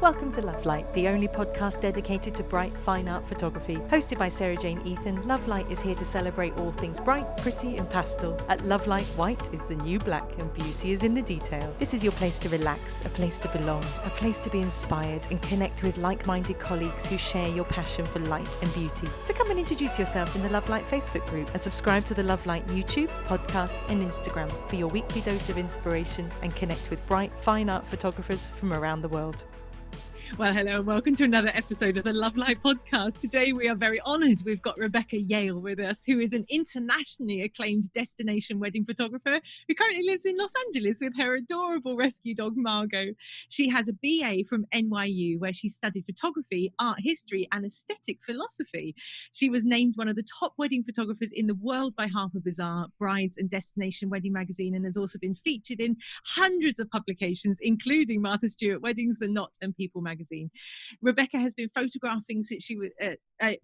Welcome to Love Light, the only podcast dedicated to bright, fine art photography. Hosted by Sarah Jane Ethan, Love Light is here to celebrate all things bright, pretty and pastel. At Love Light, white is the new black and beauty is in the detail. This is your place to relax, a place to belong, a place to be inspired and connect with like-minded colleagues who share your passion for light and beauty. So come and introduce yourself in the Love Light Facebook group and subscribe to the Love Light YouTube, podcast and Instagram for your weekly dose of inspiration and connect with bright, fine art photographers from around the world. Well, hello and welcome to another episode of the Love Light podcast. Today we are very honoured. We've got Rebecca Yale with us, who is an internationally acclaimed destination wedding photographer who currently lives in Los Angeles with her adorable rescue dog, Margo. She has a BA from NYU where she studied photography, art history and aesthetic philosophy. She was named one of the top wedding photographers in the world by Harper, Bazaar, Brides and Destination Wedding magazine, and has also been featured in hundreds of publications, including Martha Stewart Weddings, The Knot and People magazine. Rebecca has been photographing since she was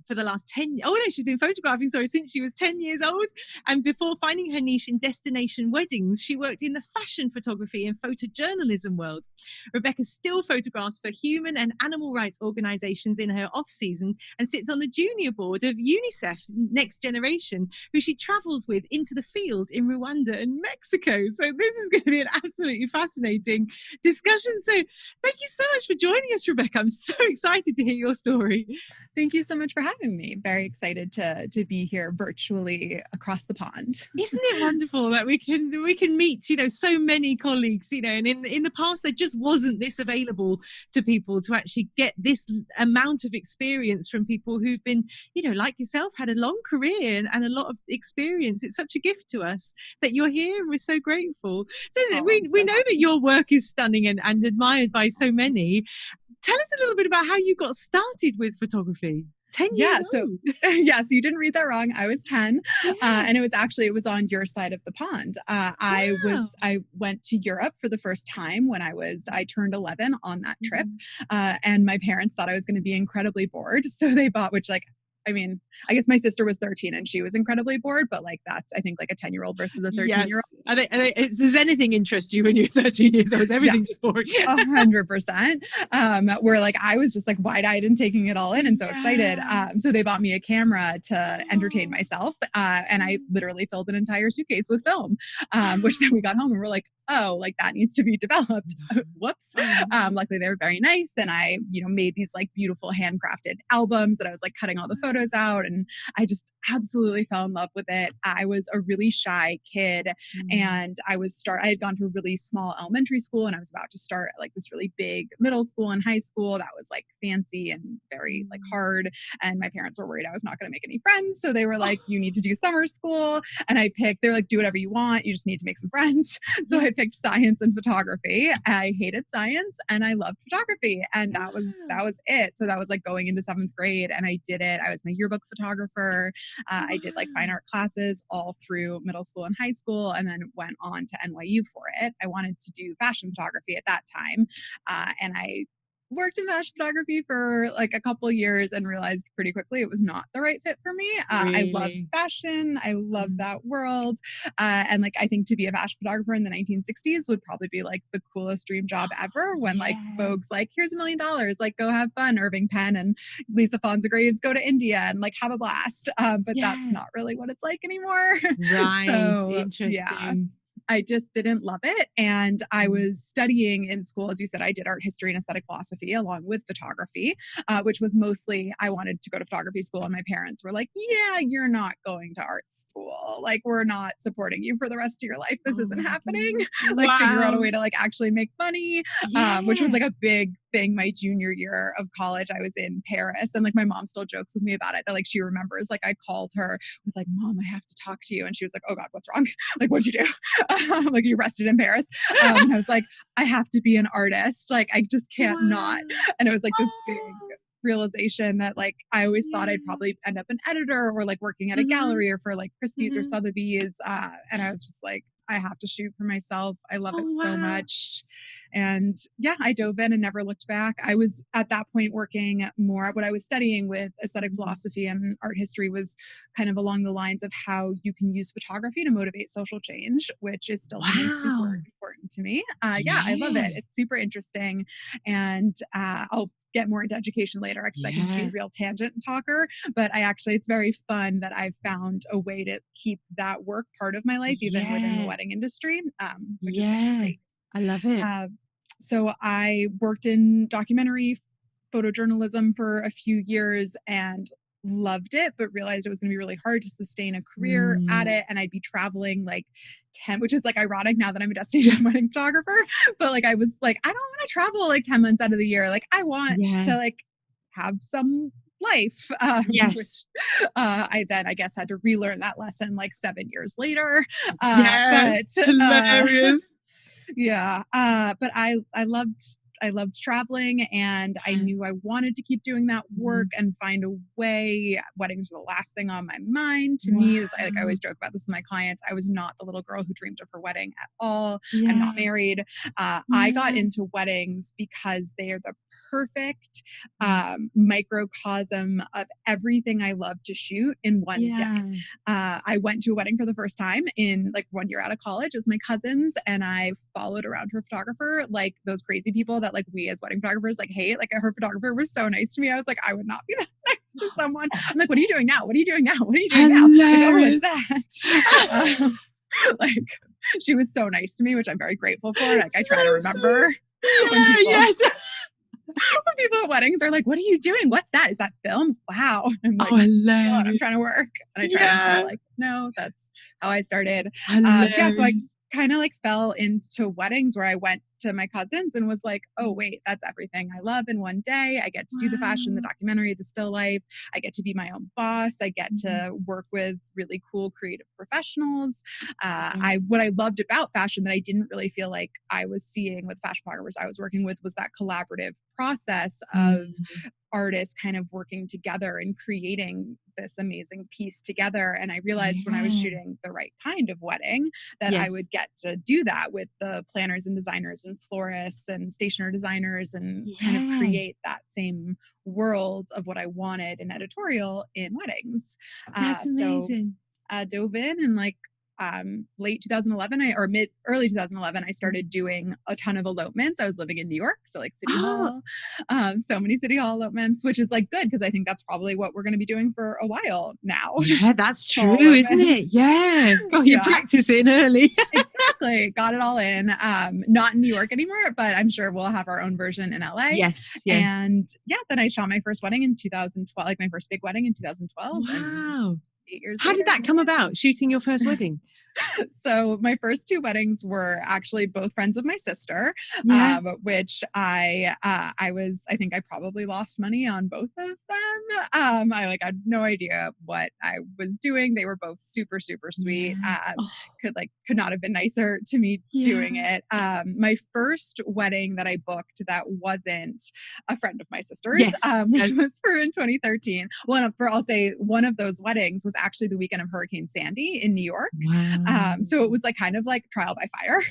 for the last 10 she's been photographing since she was 10 years old, and before finding her niche in destination weddings she worked in the fashion photography and photojournalism world. Rebecca still photographs for human and animal rights organizations in her off season and sits on the junior board of UNICEF Next Generation, who she travels with into the field in Rwanda and Mexico. So this is going to be an absolutely fascinating discussion. So thank you so much for joining us, Rebecca. I'm so excited to hear your story. Thank you so much for having me. Very excited to be here virtually across the pond. Isn't it wonderful that we can meet, so many colleagues, and in the past there just wasn't this available to people to actually get this amount of experience from people who've been, like yourself, had a long career and a lot of experience. It's such a gift to us that you're here, and we're so grateful. So we know that your work is stunning and admired by so many. Tell us a little bit about how you got started with photography. 10 years old. So you didn't read that wrong. I was 10. Yeah. And it was on your side of the pond. I went to Europe for the first time when I turned 11 on that trip. And my parents thought I was going to be incredibly bored. So they bought, I guess my sister was 13 and she was incredibly bored, but that's, I think, like a 10-year-old versus a 13-year-old. Yes. Does anything interest you when you're 13 years old? Is everything just boring? 100%. Where I was just wide-eyed and taking it all in and so excited. So they bought me a camera to entertain myself. And I literally filled an entire suitcase with film, which then we got home and we're like, oh, that needs to be developed. Whoops. Luckily they were very nice. And I, made these beautiful handcrafted albums that I was cutting all the photos out. And I just absolutely fell in love with it. I was a really shy kid and I had gone to a really small elementary school and I was about to start at this really big middle school and high school that was fancy and very hard. And my parents were worried I was not going to make any friends. So they were you need to do summer school. And they're do whatever you want. You just need to make some friends. So I picked science and photography. I hated science and I loved photography. And that was it. So that was going into 7th grade and I did it. I was my yearbook photographer. I did fine art classes all through middle school and high school and then went on to NYU for it. I wanted to do fashion photography at that time. And I worked in fashion photography for a couple of years and realized pretty quickly it was not the right fit for me. Really? I love fashion. I love that world. And I think to be a fashion photographer in the 1960s would probably be the coolest dream job ever when Vogue's here's $1 million, go have fun, Irving Penn and Lisa Fonsegraves go to India and have a blast. But that's not really what it's anymore. Right. So, interesting. Yeah. I just didn't love it. And I was studying in school, as you said, I did art history and aesthetic philosophy along with photography, which was mostly, I wanted to go to photography school. And my parents were yeah, you're not going to art school. We're not supporting you for the rest of your life. This isn't happening. Figure out a way to actually make money, which was a big thing. My junior year of college, I was in Paris and my mom still jokes with me about it that she remembers I called her with Mom, I have to talk to you. And she was oh God, what's wrong? What'd you do? You arrested in Paris. And I was I have to be an artist. I just can't not. And it was this big realization that I always thought I'd probably end up an editor or working at a gallery or for Christie's or Sotheby's. And I was just I have to shoot for myself. I love it so much. And I dove in and never looked back. I was at that point working more at what I was studying with aesthetic philosophy and art history was kind of along the lines of how you can use photography to motivate social change, which is still something super important to me. Yeah, I love it. It's super interesting. And I'll get more into education later because I can be a real tangent talker. But it's very fun that I've found a way to keep that work part of my life, even within the wedding industry, which is great. I love it. So I worked in documentary photojournalism for a few years and loved it, but realized it was going to be really hard to sustain a career at it. And I'd be traveling like 10, which is like ironic now that I'm a destination wedding photographer. But like, I was like, I don't want to travel like 10 months out of the year. Like I want to like have some life. Which I then I guess had to relearn that lesson like 7 years later. But hilarious. But I loved traveling, and I knew I wanted to keep doing that work and find a way. Weddings were the last thing on my mind. To me, is I always joke about this with my clients. I was not the little girl who dreamed of her wedding at all. I'm not married. I got into weddings because they are the perfect microcosm of everything I love to shoot in one day. I went to a wedding for the first time in like 1 year out of college. It was my cousin's, and I followed around her photographer like those crazy people that like we as wedding photographers like hate. Like her photographer was so nice to me. I was like, I would not be that nice to someone. I'm like, what are you doing now? What are you doing now? What are you doing now? Like, oh, what's that? Like she was so nice to me, which I'm very grateful for. Like I try to remember when people at weddings are like, what are you doing? What's that? Is that film? Wow. I'm like, I'm trying to work. And I try to be like, no, that's how I started. So I kind of like fell into weddings where I went to my cousins and was like, oh, wait, that's everything I love in one day. I get to do the fashion, the documentary, the still life. I get to be my own boss. I get to work with really cool creative professionals. What I loved about fashion that I didn't really feel like I was seeing with fashion photographers I was working with was that collaborative process of artists kind of working together and creating this amazing piece together. And I realized when I was shooting the right kind of wedding that I would get to do that with the planners and designers and florists and stationer designers and kind of create that same world of what I wanted in editorial in weddings. That's amazing. So dove in and like late 2011 early 2011 I started doing a ton of elopements. I was living in New York, so like City Hall, so many City Hall elopements, which is like good because I think that's probably what we're going to be doing for a while now. Yeah, that's true, isn't it? Yeah. Oh, you're practicing early. Exactly. Got it all in. Not in New York anymore, but I'm sure we'll have our own version in LA. Yes. And then I shot my first wedding in 2012, like my first big wedding in 2012. Wow. And 8 years How did that come about, shooting your first wedding? So my first two weddings were actually both friends of my sister, which I think I probably lost money on both of them. I had no idea what I was doing. They were both super, super sweet. Could not have been nicer to me doing it. My first wedding that I booked that wasn't a friend of my sister's, which was for in 2013. I'll say one of those weddings was actually the weekend of Hurricane Sandy in New York. So it was like kind of like trial by fire.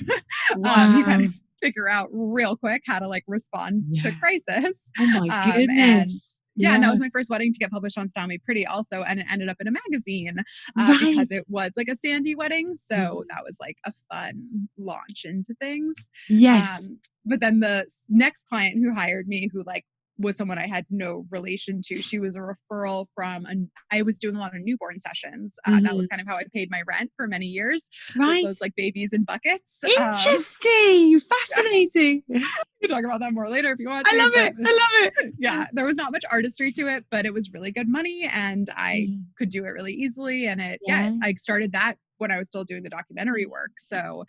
You kind of figure out real quick how to like respond to crisis. Oh my goodness. And that was my first wedding to get published on Style Me Pretty also. And it ended up in a magazine because it was like a Sandy wedding. So that was like a fun launch into things. Yes. But then the next client who hired me, who like was someone I had no relation to. She was a referral from, I was doing a lot of newborn sessions. That was kind of how I paid my rent for many years. Right. Those like babies in buckets. Interesting. Fascinating. We can talk about that more later if you want to. I love it. Yeah. There was not much artistry to it, but it was really good money and I could do it really easily. And I started that when I was still doing the documentary work. So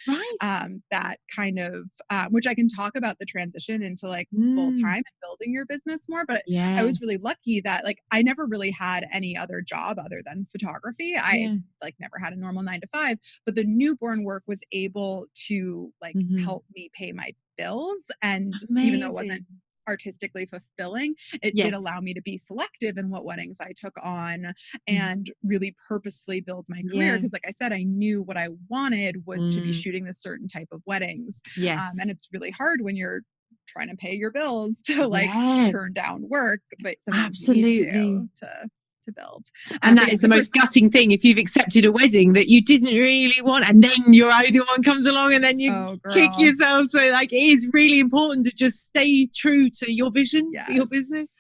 that kind of, which I can talk about the transition into like full time and building your business more. But I was really lucky that like I never really had any other job other than photography. I like never had a normal 9 to 5, but the newborn work was able to like help me pay my bills. And even though it wasn't artistically fulfilling, it did allow me to be selective in what weddings I took on and really purposely build my career. Because like I said, I knew what I wanted was to be shooting this certain type of weddings. And it's really hard when you're trying to pay your bills to like turn down work, but sometimes you need to to build. And that is the most gutting thing, if you've accepted a wedding that you didn't really want, and then your ideal one comes along, and then you kick yourself. So like, it is really important to just stay true to your vision for your business.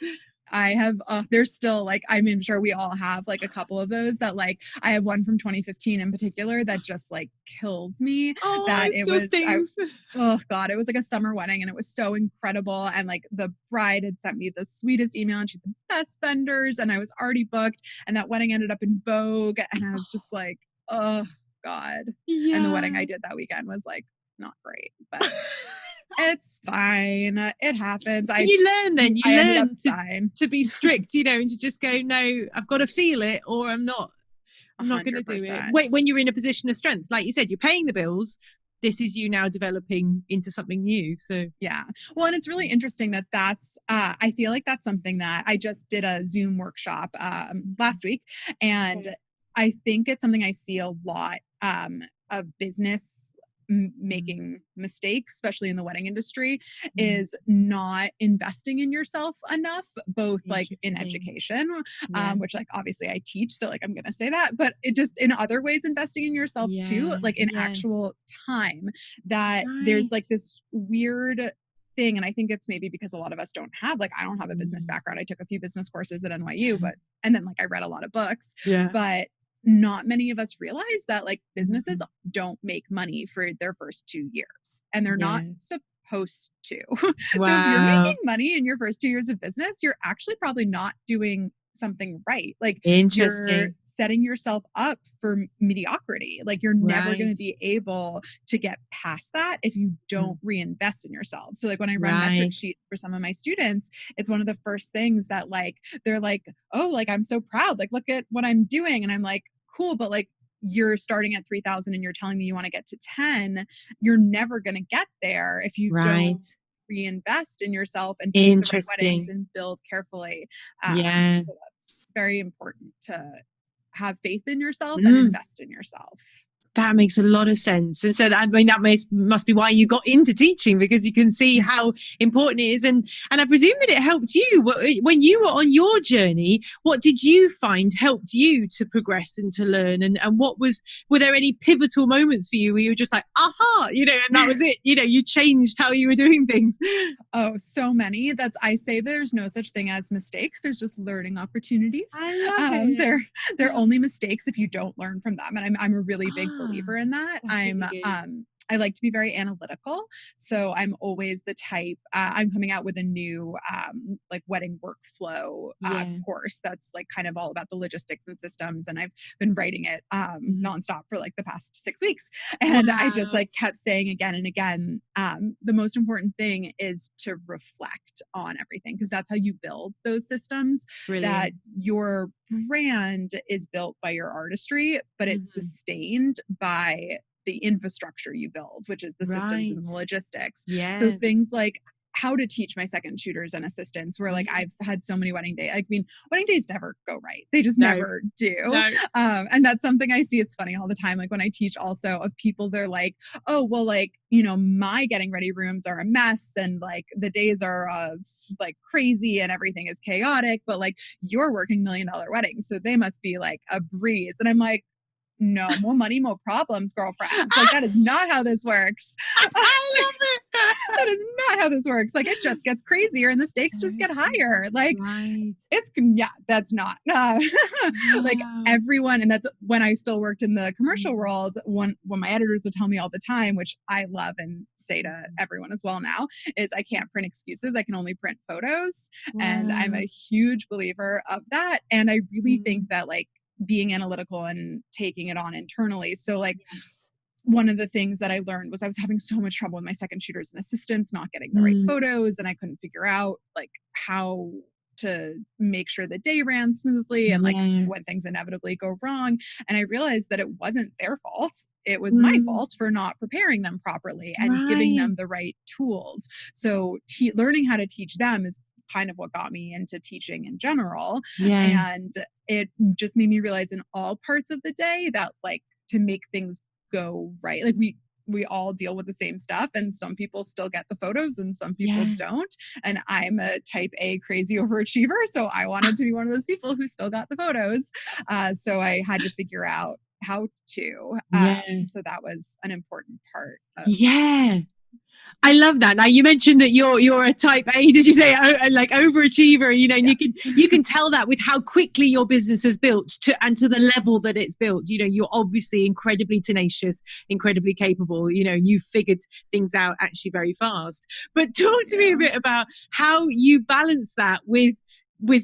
I have, there's still like, I'm sure we all have like a couple of those that like, I have one from 2015 in particular that just like kills me. That it was, oh God, it was like a summer wedding and it was so incredible. And like the bride had sent me the sweetest email and she had the best vendors and I was already booked and that wedding ended up in Vogue. And I was just like, oh God. And the wedding I did that weekend was like not great, but it's fine. It happens. You learn then. You learn to be strict, you know, and to just go, no, I've got to feel it or I'm not going to do it. When you're in a position of strength, like you said, you're paying the bills. This is you now developing into something new. So yeah. Well, and it's really interesting that's, I feel like that's something that I just did a Zoom workshop last week. And I think it's something I see a lot of business making mistakes, especially in the wedding industry, is not investing in yourself enough, both like in education, which like obviously I teach, so like I'm gonna say that, but it just in other ways investing in yourself too, like in actual time, that there's like this weird thing. And I think it's maybe because a lot of us don't have, like, I don't have a business background. I took a few business courses at NYU, and then like I read a lot of books, but not many of us realize that like businesses don't make money for their first 2 years and they're not supposed to. So if you're making money in your first 2 years of business, you're actually probably not doing something right. Like you're setting yourself up for mediocrity. Like you're never going to be able to get past that if you don't reinvest in yourself. So like when I run metric sheets for some of my students, it's one of the first things that like, they're like, oh, like, I'm so proud. Like, look at what I'm doing. And I'm like, cool. But like, you're starting at 3,000 and you're telling me you want to get to 10, you're never going to get there if you don't reinvest in yourself and take the right weddings and build carefully. So that's very important to have faith in yourself and invest in yourself. That makes a lot of sense. And so, I mean, that must be why you got into teaching, because you can see how important it is. And I presume that it helped you when you were on your journey. What did you find helped you to progress and to learn? And were there any pivotal moments for you where you were just like, aha, you know, and that was it? You know, you changed how you were doing things. Oh, so many. I say there's no such thing as mistakes. There's just learning opportunities. I love it. They're only mistakes if you don't learn from them. And I'm a really big believer in that. I like to be very analytical. So I'm always the type, I'm coming out with a new like wedding workflow course that's like kind of all about the logistics and systems. And I've been writing it nonstop for like the past 6 weeks. And I just like kept saying again and again, the most important thing is to reflect on everything, because that's how you build those systems. That your brand is built by your artistry, but it's sustained by the infrastructure you build, which is the systems and the logistics. So things like how to teach my second shooters and assistants, where like I've had so many wedding days. I mean, wedding days never go right. They just never do. And that's something I see. It's funny all the time. Like when I teach also of people, they're like, oh, well, like, you know, my getting ready rooms are a mess and like the days are like crazy and everything is chaotic, but like you're working $1 million weddings. So they must be like a breeze. And I'm like, no, more money, more problems, girlfriend. Like that is not how this works. I love it. That is not how this works. Like it just gets crazier and the stakes just get higher. Like that's not like everyone. And that's when I still worked in the commercial world. When my editors would tell me all the time, which I love and say to everyone as well now, is I can't print excuses. I can only print photos. And I'm a huge believer of that. And I really think that like being analytical and taking it on internally. So like one of the things that I learned was I was having so much trouble with my second shooters and assistants, not getting the right photos. And I couldn't figure out like how to make sure the day ran smoothly and like when things inevitably go wrong. And I realized that it wasn't their fault. It was my fault for not preparing them properly and giving them the right tools. So learning how to teach them is kind of what got me into teaching in general. And it just made me realize in all parts of the day that like to make things go right, like we all deal with the same stuff, and some people still get the photos and some people Yeah. don't. And I'm a type A crazy overachiever, so I wanted to be one of those people who still got the photos. So I had to figure out how to. Yeah. So that was an important part of. Yeah. I love that. Now you mentioned that you're a type A. Did you say like overachiever? You know, and Yes. you can tell that with how quickly your business has built to the level that it's built. You know, you're obviously incredibly tenacious, incredibly capable. You know, you figured things out actually very fast. But talk to me a bit about how you balance that with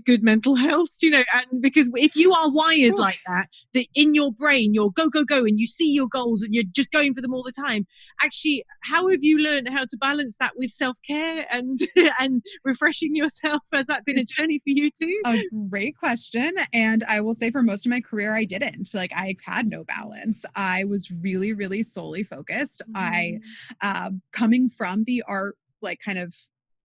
good mental health, you know, and because if you are wired like that in your brain you're go and you see your goals and you're just going for them all the time, actually how have you learned how to balance that with self-care and and refreshing yourself? Has that been a journey for you too? A great question. And I will say for most of my career I didn't. Like, I had no balance. I was really, really solely focused. I coming from the art, like kind of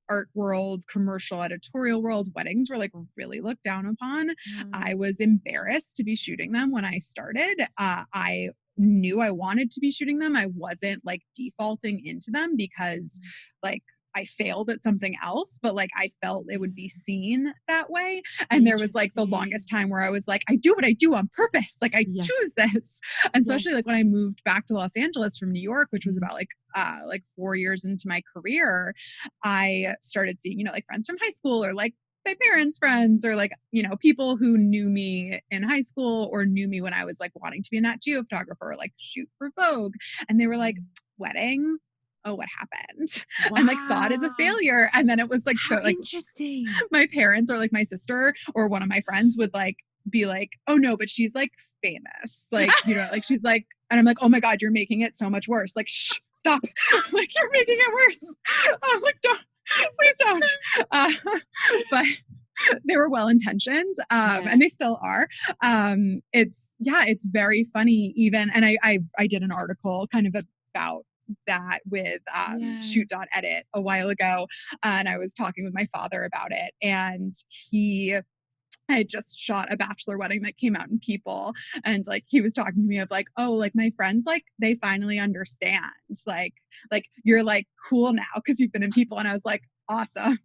art world, commercial editorial world, weddings were like really looked down upon. I was embarrassed to be shooting them when I started. I knew I wanted to be shooting them. I wasn't like defaulting into them because like I failed at something else, but like I felt it would be seen that way. And there was like the longest time where I was like, I do what I do on purpose. Like I choose this. And especially like when I moved back to Los Angeles from New York, which was about like 4 years into my career, I started seeing, you know, like friends from high school or like my parents' friends or like, you know, people who knew me in high school or knew me when I was like wanting to be a Nat Geo photographer or like shoot for Vogue. And they were like, weddings? Oh, what happened? And like saw it as a failure. And then it was like, so like interesting. My parents or like my sister or one of my friends would like be like, oh no, but she's like famous. Like, you know, like she's like, and I'm like, oh my God, you're making it so much worse. Like, shh, stop. Like, you're making it worse. I was like, don't, please don't. But they were well-intentioned, and they still are. It's very funny even. And I did an article kind of about that with shoot.edit a while ago. And I was talking with my father about it, and I had just shot a bachelor wedding that came out in People. And like, he was talking to me of like, oh, like my friends, like they finally understand, like you're like cool now because you've been in People. And I was like, awesome.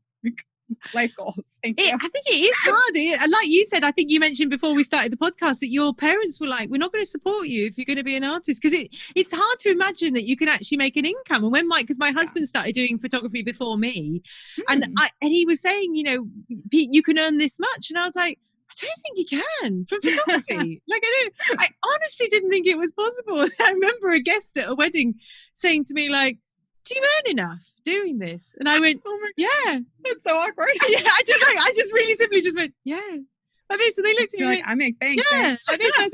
Life goals. Thank you. I think it is hard. And like you said, I think you mentioned before we started the podcast that your parents were like, we're not going to support you if you're going to be an artist, because it's hard to imagine that you can actually make an income. And when because my husband started doing photography before me, and he was saying, you know, you can earn this much. And I was like, I don't think you can from photography. Like I honestly didn't think it was possible. I remember a guest at a wedding saying to me like, do you earn enough doing this? And I went, oh my gosh, that's so awkward. Yeah, I just really simply just went, yeah, like this. And they looked at me like, I make bank. Yeah, like this. I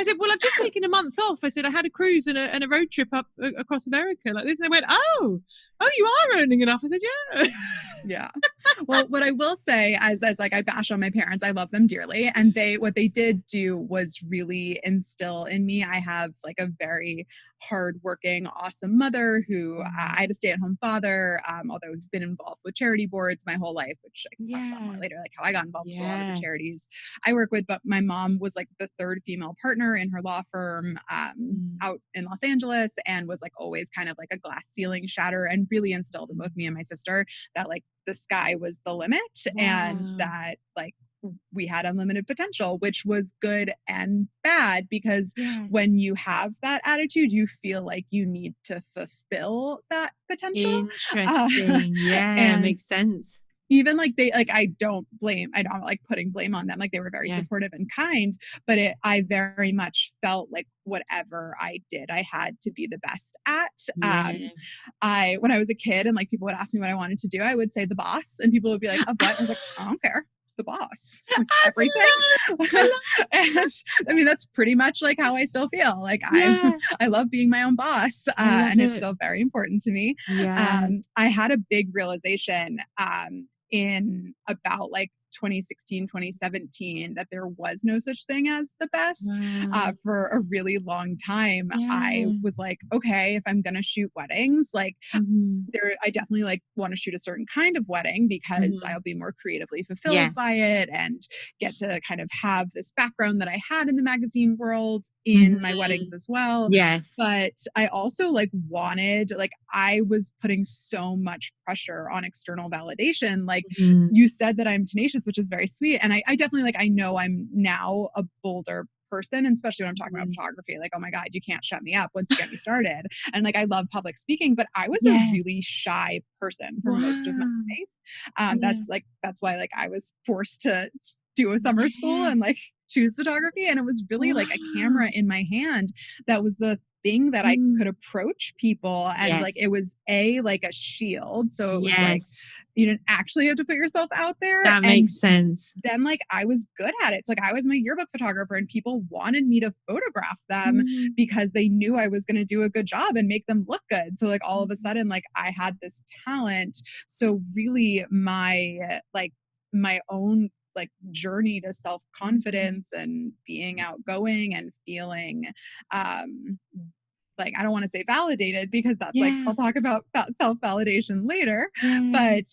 said, well, I've just taken a month off. I said, I had a cruise and a road trip up across America like this. And they went, oh, you are earning enough. I said, yeah. Yeah. Well, what I will say as like I bash on my parents, I love them dearly. And what they did do was really instill in me. I have like a very hardworking, awesome mother who I had a stay-at-home father, although I've been involved with charity boards my whole life, which I can talk about more later, like how I got involved with a lot of the charities I work with. But my mom was like the third female partner in her law firm out in Los Angeles, and was like always kind of like a glass ceiling shatter, and really instilled in both me and my sister that like the sky was the limit and that like we had unlimited potential, which was good and bad, because when you have that attitude, you feel like you need to fulfill that potential. Interesting. And makes sense. Even like I don't like putting blame on them. Like they were very supportive and kind, but I very much felt like whatever I did, I had to be the best at. When I was a kid and like people would ask me what I wanted to do, I would say the boss, and people would be like, oh, what? I was like, I don't care. The boss, everything. And I mean, that's pretty much like how I still feel. Like I love being my own boss, and it's still very important to me. I had a big realization in about like 2016, 2017, that there was no such thing as the best. Wow. For a really long time, I Yeah. was like, okay, if I'm going to shoot weddings, like Mhm. I definitely like want to shoot a certain kind of wedding because I'll Mhm. be more creatively fulfilled Yeah. by it and get to kind of have this background that I had in the magazine world in my Mhm. weddings as well. Yes. But I also like wanted, like, I was putting so much pressure on external validation. Like, Mhm. you said that I'm tenacious, which is very sweet. And I definitely, like, I know I'm now a bolder person, and especially when I'm talking about Mhm. photography, like, oh my God, you can't shut me up once you get me started. And like, I love public speaking, but I was a Yeah. really shy person for most of my Wow. life. Yeah. That's why like I was forced to do a summer school Yeah. and like choose photography. And it was really like a camera Wow. in my hand that was the thing that I could Mm. approach people, and like Yes. it was like a shield. So it was like Yes. you didn't actually have to put yourself out there. That And makes sense. then like I was good at it. So like I was my yearbook photographer and people wanted me to photograph them Mm. because they knew I was going to do a good job and make them look good. So like all of a Mhm. sudden like I had this talent. So really my own like journey to Mhm. self-confidence and being outgoing and feeling like I don't want to say validated because that's like Yeah. I'll talk about self-validation later, Yeah. but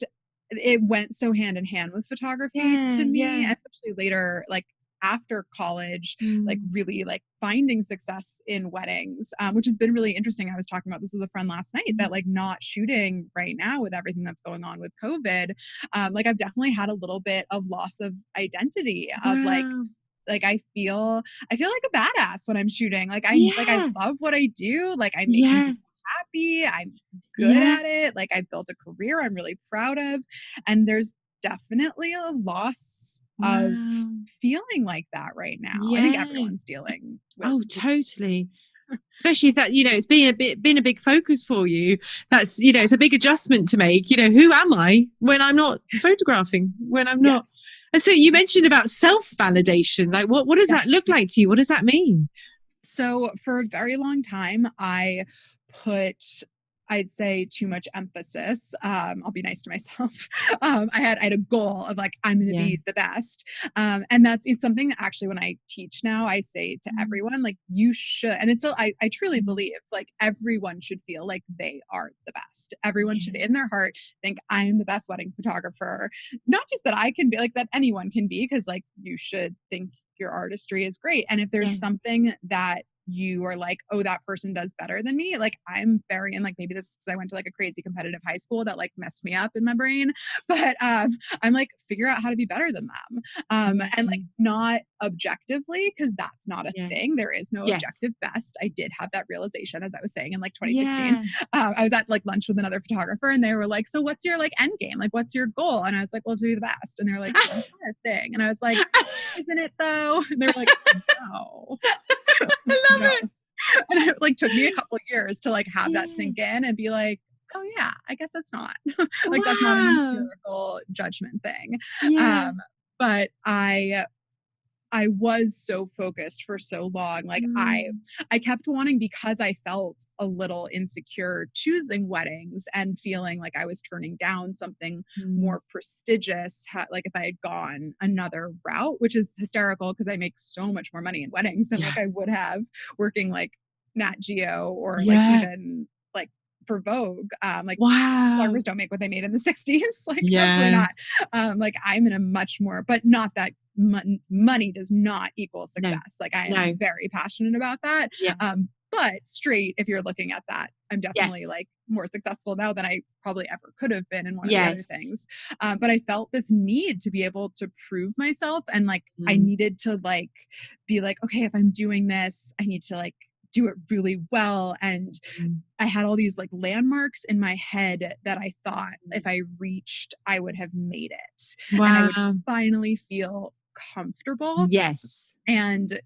it went so hand in hand with photography Yeah. to me, Yeah. especially later, like after college, like Mm. really like finding success in weddings, which has been really interesting. I was talking about this with a friend last night that like not shooting right now with everything that's going on with COVID, like I've definitely had a little bit of loss of identity of Wow. like I feel like a badass when I'm shooting. Like I Yeah. love what I do. Like I'm making Yeah. people happy. I'm good Yeah. at it. Like I've built a career I'm really proud of. And there's definitely a loss of Wow. feeling like that right now. I think Yeah. everyone's dealing with Oh, totally. Especially if that, it's been a big focus for you. That's, it's a big adjustment to make. Who am I when I'm not photographing, when I'm not. yes. And so you mentioned about self-validation. Like what does that look Yes. like to you? What does that mean? So for a very long time, I put, I'd say, too much emphasis. I'll be nice to myself. I had a goal of like I'm going to Yeah. be the best, and it's something that actually when I teach now I say to Mm. everyone like you should, and it's I truly Mm. believe like everyone should feel like they are the best. Everyone should Yeah. in their heart think I'm the best wedding photographer. Not just that I can be like that anyone can be, because like you should think your artistry is great. And if there's Yeah. something that you are like, oh, that person does better than me. Like I'm very, and like maybe this is because I went to like a crazy competitive high school that like messed me up in my brain. But I'm like, figure out how to be better than them. And like Mm. not objectively, because that's not a Yeah. thing. There is no Yes. objective best. I did have that realization, as I was saying, in like 2016. Yeah. I was at like lunch with another photographer and they were like, so what's your like end game? Like, what's your goal? And I was like, well, to be the best. And they were like, well, that's not a thing. And I was like, isn't it though? And they were like, no. I love No. it. And it like took me a couple of years to like have that Yeah. sink in and be like, oh yeah, I guess that's not like that's not an Wow. empirical judgment thing. Yeah. But I was so focused for so long. Like Mm. I kept wanting, because I felt a little insecure choosing weddings and feeling like I was turning down something Mm. more prestigious, like if I had gone another route, which is hysterical because I make so much more money in weddings than Yeah. like I would have working like Nat Geo or like Yeah. even like for Vogue. Like Wow. photographers don't make what they made in the 60s. Like absolutely Yeah. not. Like I'm in a much more, but not that money does not equal success. Like I am No. very passionate about that. Yeah. But straight, if you're looking at that, I'm definitely Yes. like more successful now than I probably ever could have been in one of the other Yes. things. But I felt this need to be able to prove myself, and like I Mm. needed to like be like, okay, if I'm doing this, I need to like do it really well. And Mm. I had all these like landmarks in my head that I thought if I reached, I would have made it. And I would Wow. finally feel comfortable. Yes. And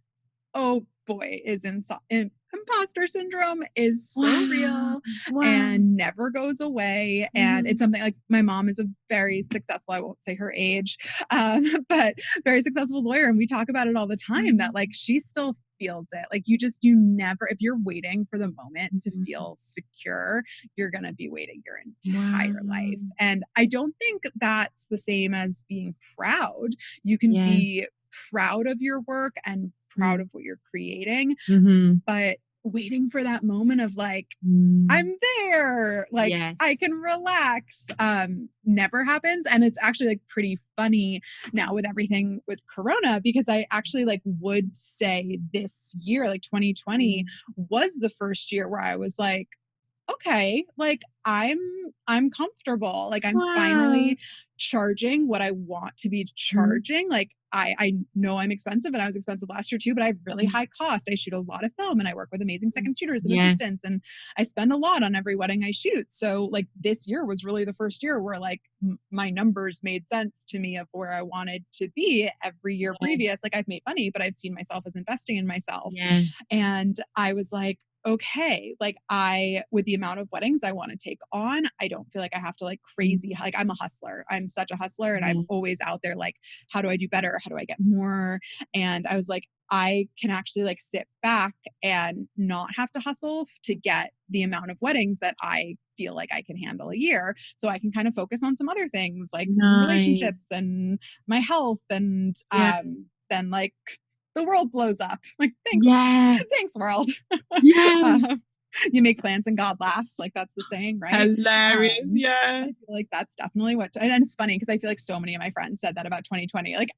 oh boy, imposter syndrome is so Wow. real Wow. and never goes away. And it's Mm. something like my mom is a very successful, I won't say her age, but very successful lawyer. And we talk about it all the time that like she still feels it. Like you never, if you're waiting for the moment to feel secure, you're going to be waiting your entire life. And I don't think that's the same as being proud. You can be proud of your work and proud of what you're creating, but waiting for that moment of like, I'm there, like I can relax, never happens. And it's actually like pretty funny now with everything with Corona, because I actually like would say this year, like 2020 was the first year where I was like, okay, like I'm comfortable. Like I'm finally charging what I want to be charging. Like I know I'm expensive, and I was expensive last year too, but I have really high cost. I shoot a lot of film, and I work with amazing second shooters and assistants, and I spend a lot on every wedding I shoot. So like this year was really the first year where like my numbers made sense to me of where I wanted to be. Every year previous, like I've made money, but I've seen myself as investing in myself. And I was like, okay, like with the amount of weddings I want to take on, I don't feel like I have to like crazy, like I'm a hustler. I'm such a hustler, and I'm always out there like, how do I do better? How do I get more? And I was like, I can actually like sit back and not have to hustle to get the amount of weddings that I feel like I can handle a year. So I can kind of focus on some other things like some relationships and my health, and then like the world blows up. Like, thanks. Thanks, world. You make plans and God laughs. Like that's the saying, right? Hilarious. I feel like that's definitely and it's funny because I feel like so many of my friends said that about 2020. Like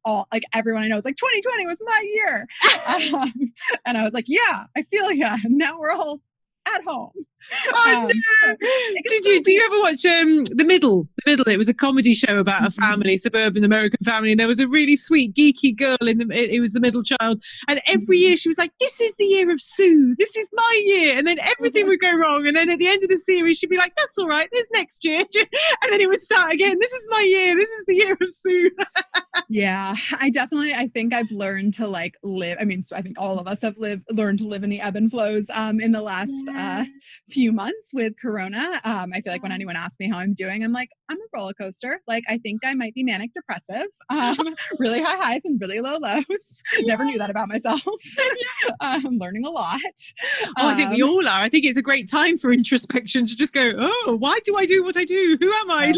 everyone I know is like 2020 was my year. And I was like, yeah, I feel now we're all at home. Oh, no. Do you ever watch The Middle? The Middle. It was a comedy show about a family, suburban American family, and there was a really sweet geeky girl it was the middle child, and every year she was like, "This is the year of Sue. This is my year," and then everything would go wrong, and then at the end of the series she'd be like, "That's all right. There's next year," and then it would start again. This is my year. This is the year of Sue. Yeah, I think I've learned to like live. I mean, so I think all of us have learned to live in the ebb and flows in the last few months with Corona. I feel like when anyone asks me how I'm doing, I'm like, I'm a roller coaster. Like, I think I might be manic depressive, really high highs and really low lows. Never knew that about myself. I'm learning a lot. I think we all are. I think it's a great time for introspection to just go, oh, why do I do what I do? Who am I?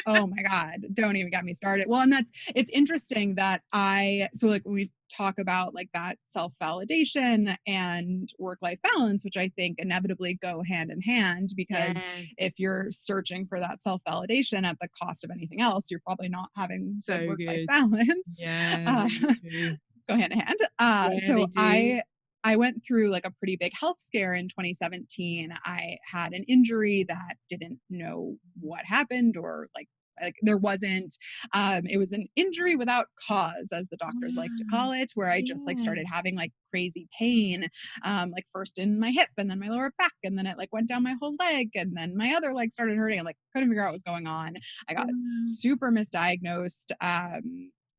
Oh my God, don't even get me started. Well, and it's interesting that so like when we talk about like that self-validation and work-life balance, which I think inevitably go hand in hand, because if you're searching for that self-validation at the cost of anything else, you're probably not having good work-life balance. Go hand in hand. So I went through like a pretty big health scare in 2017. I had an injury that didn't know what happened, or like there wasn't, it was an injury without cause, as the doctors like to call it, where I just like started having like crazy pain, like first in my hip and then my lower back, and then it like went down my whole leg, and then my other leg started hurting, and like couldn't figure out what was going on. I got super misdiagnosed,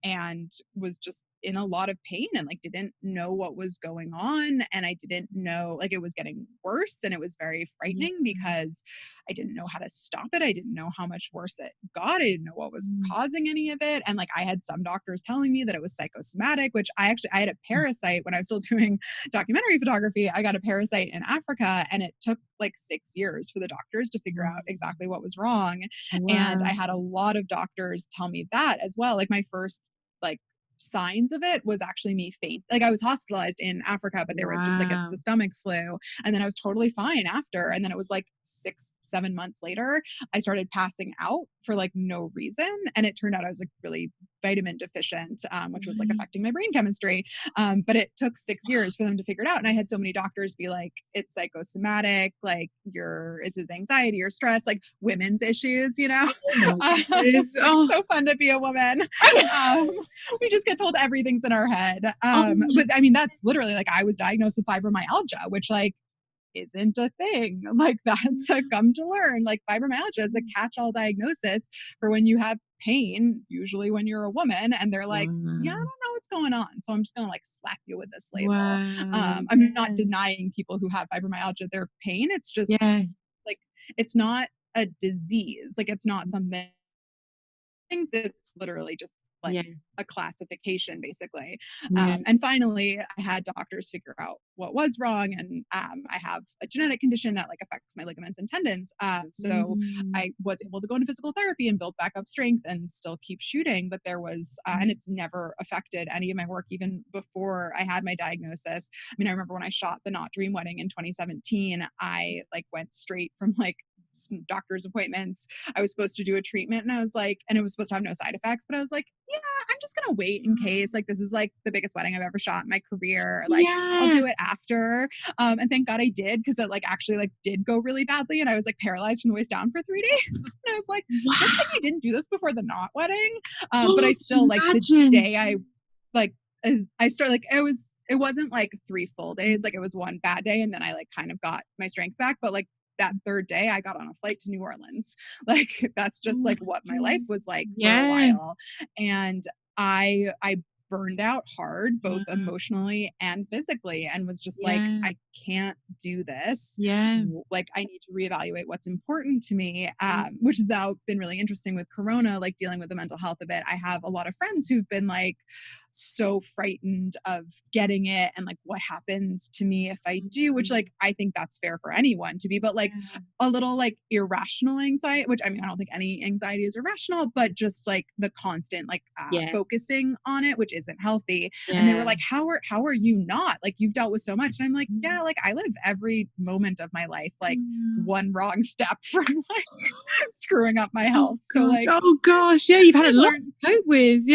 and was just in a lot of pain and like didn't know what was going on. And I didn't know, like it was getting worse, and it was very frightening because I didn't know how to stop it. I didn't know how much worse it got. I didn't know what was causing any of it. And like I had some doctors telling me that it was psychosomatic, which I had a parasite when I was still doing documentary photography. I got a parasite in Africa, and it took like 6 years for the doctors to figure out exactly what was wrong. And I had a lot of doctors tell me that as well. Like my first like signs of it was actually me faint. Like I was hospitalized in Africa, but they were just like, it's the stomach flu. And then I was totally fine after. And then it was like 6-7 months later, I started passing out for like no reason. And it turned out I was like really vitamin deficient, which was like affecting my brain chemistry. But it took 6 years for them to figure it out. And I had so many doctors be like, it's psychosomatic, like it's his anxiety or stress, like women's issues, you know? It's so fun to be a woman. We just get told everything's in our head. But I mean, that's literally like, I was diagnosed with fibromyalgia, which like isn't a thing. Like that's a come to learn. Like fibromyalgia is a catch-all diagnosis for when you have pain, usually when you're a woman, and they're like, yeah, I don't know what's going on, so I'm just gonna like slap you with this label. I'm not denying people who have fibromyalgia their pain. It's just like, it's not a disease. Like it's not something, it's literally just like Yeah. a classification basically. Yeah. And finally I had doctors figure out what was wrong. And I have a genetic condition that like affects my ligaments and tendons. So I was able to go into physical therapy and build back up strength and still keep shooting. But there was, and it's never affected any of my work, even before I had my diagnosis. I mean, I remember when I shot the Not Dream Wedding in 2017, I like went straight from like doctor's appointments. I was supposed to do a treatment and I was like, and it was supposed to have no side effects, but I was like, yeah, I'm just gonna wait in case. Like, this is like the biggest wedding I've ever shot in my career. Like, I'll do it after. And thank God I did, because it like actually like did go really badly, and I was like paralyzed from the waist down for 3 days. And I was like, good thing I didn't do this before the Not wedding. But I still like the day I like I started like it wasn't like 3 full days. Like it was one bad day, and then I like kind of got my strength back. But like that third day I got on a flight to New Orleans. Like that's just like what my life was like for a while. And I burned out hard, both emotionally and physically, and was just like, I can't do this. Like I need to reevaluate what's important to me, which has now been really interesting with Corona, like dealing with the mental health of it. I have a lot of friends who've been like so frightened of getting it and like what happens to me if I do, which like I think that's fair for anyone to be, but like a little like irrational anxiety, which I mean I don't think any anxiety is irrational, but just like the constant like focusing on it, which isn't healthy. And they were like, how are you not, like you've dealt with so much? And I'm like, yeah, like I live every moment of my life like one wrong step from like screwing up my health. So like you've had a lot to cope with.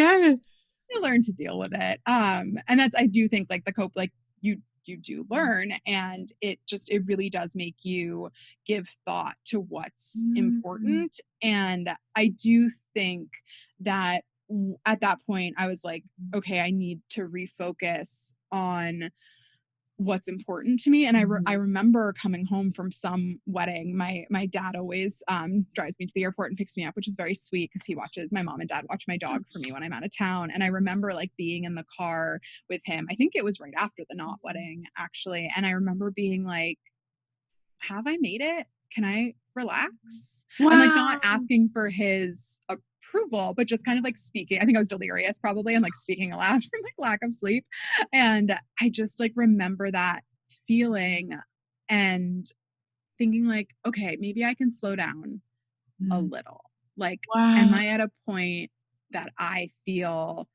You learn to deal with it. And that's, I do think like the cope, like you do learn, and it really does make you give thought to what's important. And I do think that at that point I was like, okay, I need to refocus on what's important to me. And I remember coming home from some wedding. My dad always drives me to the airport and picks me up, which is very sweet because my mom and dad watch my dog for me when I'm out of town. And I remember like being in the car with him. I think it was right after the Not wedding actually. And I remember being like, have I made it? Can I relax? And like not asking for his approval, but just kind of like speaking. I think I was delirious probably, and like speaking aloud from like lack of sleep. And I just like remember that feeling and thinking like, okay, maybe I can slow down a little. Like, am I at a point that I feel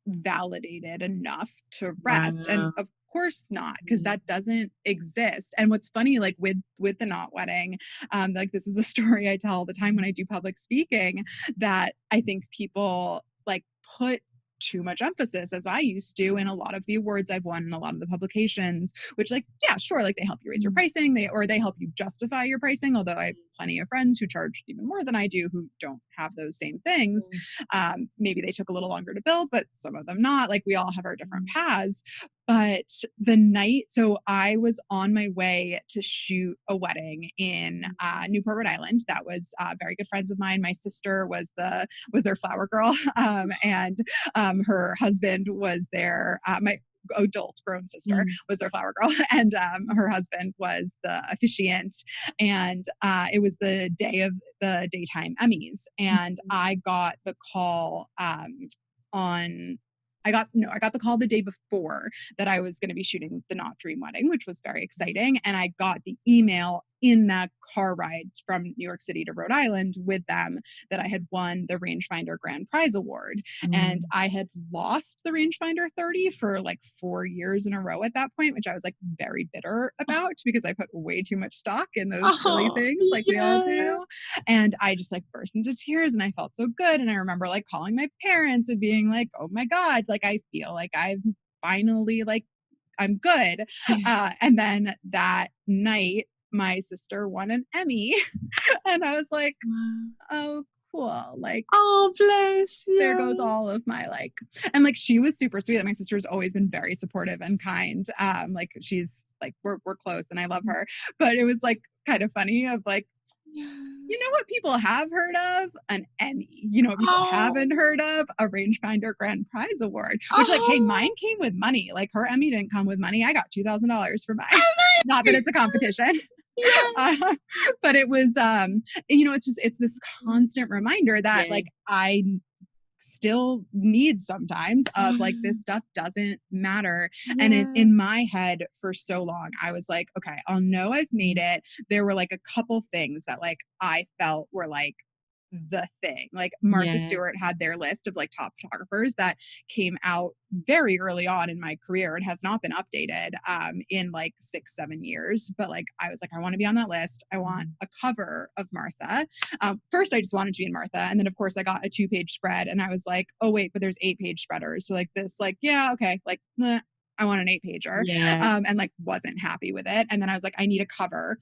validated enough to rest? And of course not, because that doesn't exist. And what's funny, like with the Not wedding, like this is a story I tell all the time when I do public speaking, that I think people like put too much emphasis, as I used to, in a lot of the awards I've won and a lot of the publications, which like, yeah, sure, like they help you raise your pricing, they help you justify your pricing. Although I have plenty of friends who charge even more than I do who don't have those same things. Maybe they took a little longer to build, but some of them not. Like we all have our different paths. But the night, so I was on my way to shoot a wedding in Newport, Rhode Island. That was very good friends of mine. My sister was their flower girl, and her husband was my adult grown sister was their flower girl, and her husband was the officiant. And it was the day of the daytime Emmys, and I got the call I got the call the day before that I was going to be shooting the Not Dream Wedding, which was very exciting. And I got the email in that car ride from New York City to Rhode Island with them that I had won the Rangefinder Grand Prize Award. And I had lost the Rangefinder 30 for like 4 years in a row at that point, which I was like very bitter about because I put way too much stock in those silly things like we all do. And I just like burst into tears and I felt so good. And I remember like calling my parents and being like, oh my God, like I feel like I've finally like I'm good. And then that night, my sister won an Emmy, and I was like, oh, cool. Like, oh, bless you. There goes all of my like, and like, she was super sweet. My sister's always been very supportive and kind. Like she's like, we're close and I love her, but it was like kind of funny of like, you know what people have heard of? An Emmy. You know what people haven't heard of? A Rangefinder Grand Prize Award. Which like, hey, mine came with money. Like her Emmy didn't come with money. I got $2,000 for mine. Not that it's a competition. But it was, you know, it's this constant reminder that like still need sometimes of like, this stuff doesn't matter. And in my head for so long, I was like, okay, I'll know I've made it. There were like a couple things that like I felt were like the thing. Like Martha Stewart had their list of like top photographers that came out very early on in my career. It has not been updated in like 6-7 years, but like I was like, I want to be on that list. I want a cover of Martha. First, I just wanted to be in Martha, and then of course I got a 2-page spread, and I was like, oh wait, but there's 8-page spreaders. So like this, like yeah, okay, like I want an 8-pager, and like wasn't happy with it. And then I was like, I need a cover,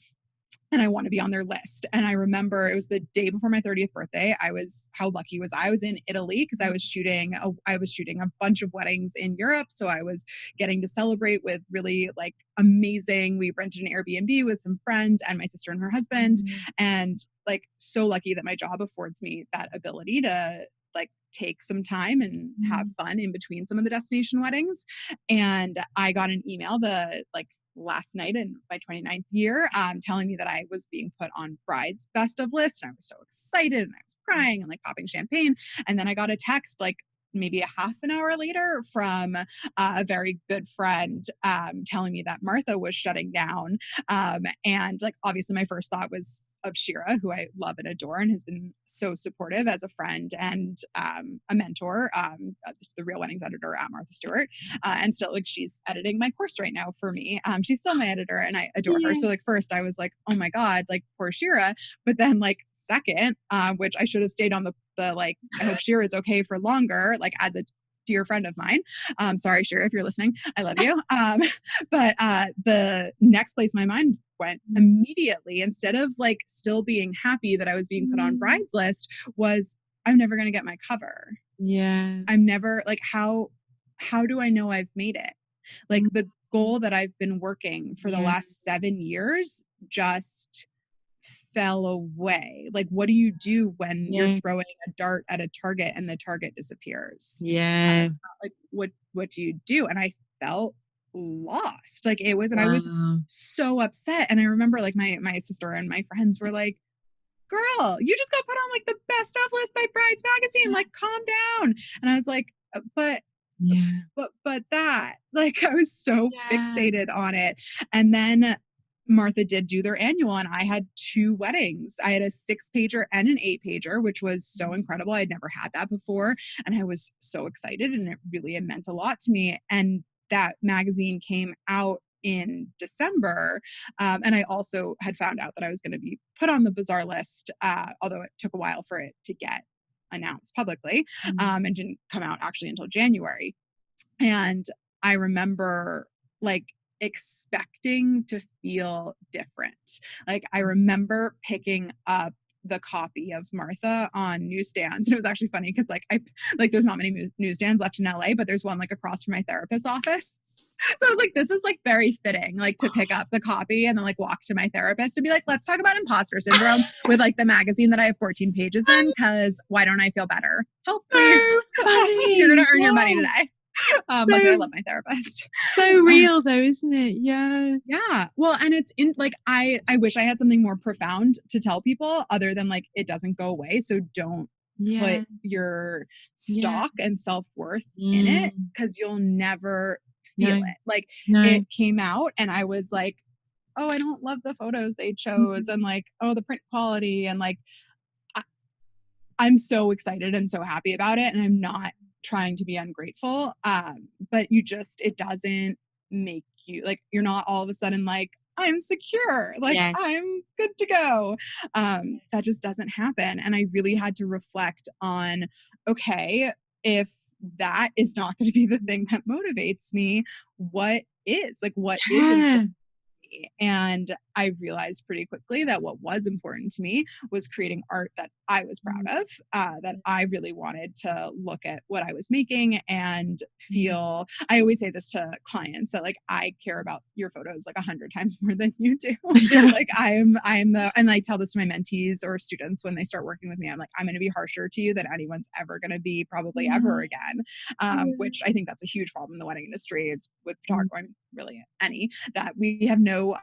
and I want to be on their list. And I remember it was the day before my 30th birthday. How lucky was I? I was in Italy because I was shooting a bunch of weddings in Europe. So I was getting to celebrate with really like amazing. We rented an Airbnb with some friends and my sister and her husband. And like so lucky that my job affords me that ability to like take some time and have fun in between some of the destination weddings. And I got an email last night in my 29th year, telling me that I was being put on Bride's best of list. And I was so excited and I was crying and like popping champagne. And then I got a text like maybe a half an hour later from a very good friend telling me that Martha was shutting down. And like, obviously my first thought was of Shira, who I love and adore and has been so supportive as a friend and a mentor, the Real Weddings editor at Martha Stewart. And still like she's editing my course right now for me. She's still my editor and I adore her. So like first I was like, oh my God, like poor Shira. But then like second, which I should have stayed on the like, I hope Shira is okay for longer, like as a dear friend of mine. Sorry, Shira, if you're listening, I love you. But the next place my mind went immediately, instead of like still being happy that I was being put on Bride's list, was I'm never going to get my cover. I'm never like, how do I know I've made it? Like the goal that I've been working for the last 7 years just fell away. Like, what do you do when you're throwing a dart at a target and the target disappears? Like, what do you do? And I felt lost. Like it was, and I was so upset. And I remember like my sister and my friends were like, girl, you just got put on like the best of list by Brides magazine, like calm down. And I was like, but that, like I was so fixated on it. And then Martha did do their annual and I had 2 weddings. I had a 6-pager and an 8-pager, which was so incredible. I'd never had that before. And I was so excited and it meant a lot to me. And that magazine came out in December. And I also had found out that I was going to be put on the Bazaar list, although it took a while for it to get announced publicly, and didn't come out actually until January. And I remember like expecting to feel different. Like I remember picking up the copy of Martha on newsstands. And it was actually funny because there's not many newsstands left in LA, but there's one like across from my therapist's office. So I was like, this is like very fitting, like to pick up the copy and then like walk to my therapist and be like, let's talk about imposter syndrome with like the magazine that I have 14 pages in, because why don't I feel better? Help, please. You're going to earn your money today. Like I love my therapist. So real though, isn't it? Yeah. Well, and it's in like, I wish I had something more profound to tell people other than like, it doesn't go away. So don't put your stock and self-worth in it, because you'll never feel it. Like it came out and I was like, oh, I don't love the photos they chose. And like, oh, the print quality. And like, I'm so excited and so happy about it. And I'm not trying to be ungrateful. But it doesn't make you like, you're not all of a sudden like, I'm secure, like I'm good to go. That just doesn't happen. And I really had to reflect on, okay, if that is not going to be the thing that motivates me, what is important to me? And I realized pretty quickly that what was important to me was creating art that I was proud of, that I really wanted to look at what I was making and feel. I always say this to clients that like, I care about your photos like 100 times more than you do. Like and I tell this to my mentees or students when they start working with me, I'm like, I'm going to be harsher to you than anyone's ever going to be probably ever again. Which I think that's a huge problem in the wedding industry. It's with photography, I mean, really any, that we have no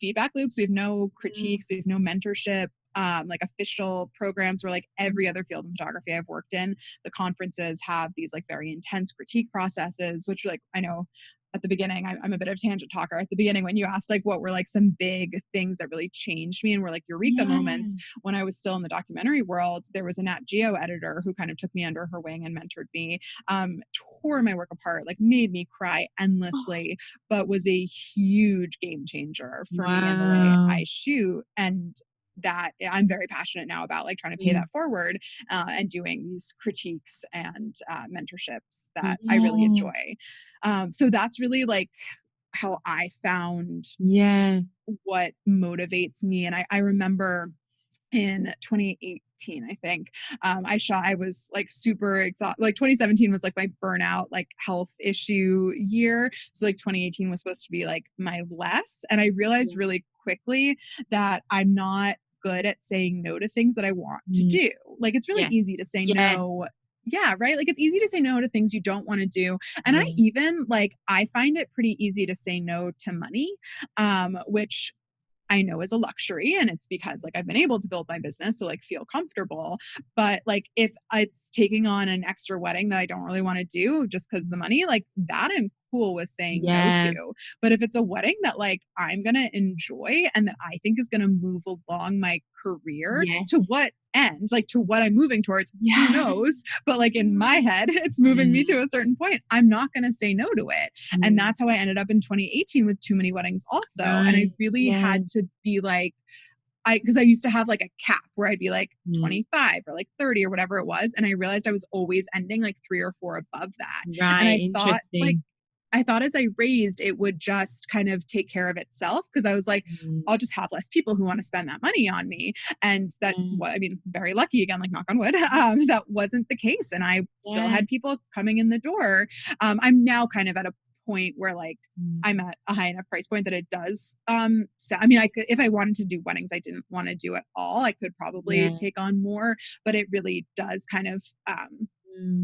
feedback loops, we have no critiques, we have no mentorship. like official programs where like every other field of photography I've worked in, the conferences have these like very intense critique processes, which like I know at the beginning, I'm a bit of a tangent talker. At the beginning, when you asked like what were like some big things that really changed me and were like eureka moments, when I was still in the documentary world, there was a Nat Geo editor who kind of took me under her wing and mentored me, tore my work apart, like made me cry endlessly, but was a huge game changer for me in the way I shoot. And that I'm very passionate now about, like trying to pay that forward and doing these critiques and mentorships that I really enjoy. So that's really like how I found what motivates me. And I remember in 2018, I think, I was like super exhausted. Like 2017 was like my burnout, like health issue year. So like 2018 was supposed to be like my less. And I realized really quickly that I'm not good at saying no to things that I want to do. Like it's really easy to say no. Yeah, right. Like it's easy to say no to things you don't want to do. And I even like, I find it pretty easy to say no to money, which I know is a luxury, and it's because like I've been able to build my business, so like feel comfortable. But like if it's taking on an extra wedding that I don't really want to do just because of the money, like that I'm cool with saying no to. But if it's a wedding that like I'm gonna enjoy and that I think is gonna move along my career, to what end, like to what I'm moving towards, who knows? But like in my head, it's moving me to a certain point. I'm not gonna say no to it. And that's how I ended up in 2018 with too many weddings also. And I really had to be like, because I used to have like a cap where I'd be like 25 or like 30 or whatever it was. And I realized I was always ending like 3 or 4 above that. And I thought as I raised, it would just kind of take care of itself. Cause I was like, I'll just have less people who want to spend that money on me. And that, I mean, very lucky again, like knock on wood, that wasn't the case. And I still had people coming in the door. I'm now kind of at a point where like I'm at a high enough price point that it does so I mean I could, if I wanted to do weddings I didn't want to do at all, I could probably take on more, but it really does kind of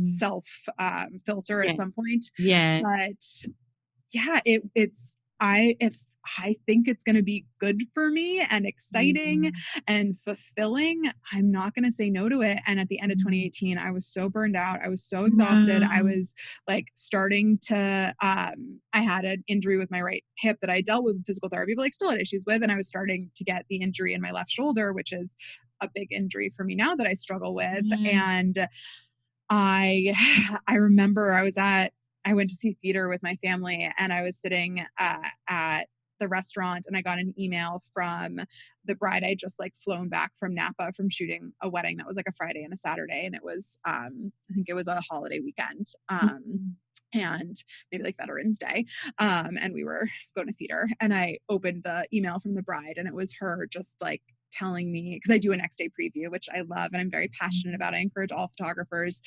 self filter at some point. But yeah, if I think it's going to be good for me and exciting and fulfilling, I'm not going to say no to it. And at the end of 2018, I was so burned out. I was so exhausted. I was like starting to, I had an injury with my right hip that I dealt with physical therapy, but like still had issues with. And I was starting to get the injury in my left shoulder, which is a big injury for me now that I struggle with. And I remember I went to see theater with my family, and I was sitting at the restaurant, and I got an email from the bride. I just like flown back from Napa from shooting a wedding that was like a Friday and a Saturday, and it was I think it was a holiday weekend, and maybe like Veterans Day, and we were going to theater, and I opened the email from the bride, and it was her just like telling me, because I do a next day preview, which I love and I'm very passionate about. I encourage all photographers,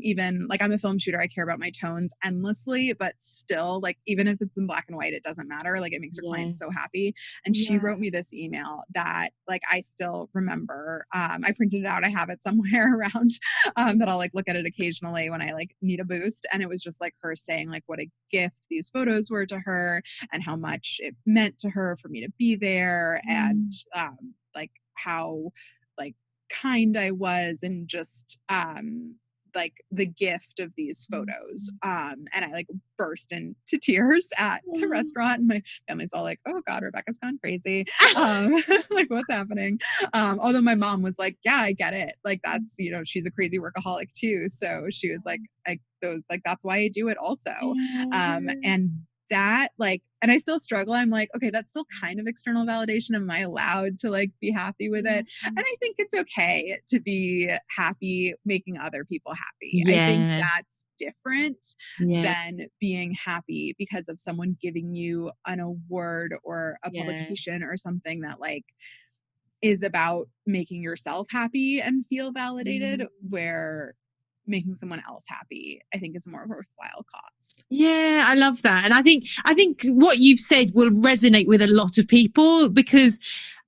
even like I'm a film shooter, I care about my tones endlessly, but still like even if it's in black and white, it doesn't matter. Like it makes your clients so happy. And she wrote me this email that like I still remember. I printed it out. I have it somewhere around that I'll like look at it occasionally when I like need a boost. And it was just like her saying like what a gift these photos were to her and how much it meant to her for me to be there, and like how like kind I was, and just like the gift of these photos. And I like burst into tears at the restaurant, and my family's all like, oh God, Rebecca's gone crazy. Like what's happening? Although my mom was like, yeah, I get it. Like that's, you know, she's a crazy workaholic too. So she was like, that's why I do it also. And that like, and I still struggle. I'm like, okay, that's still kind of external validation. Am I allowed to like be happy with it? And I think it's okay to be happy making other people happy. I think that's different than being happy because of someone giving you an award or a publication or something that like is about making yourself happy and feel validated, where making someone else happy, I think, is a more worthwhile cause. Yeah, I love that. And I think what you've said will resonate with a lot of people, because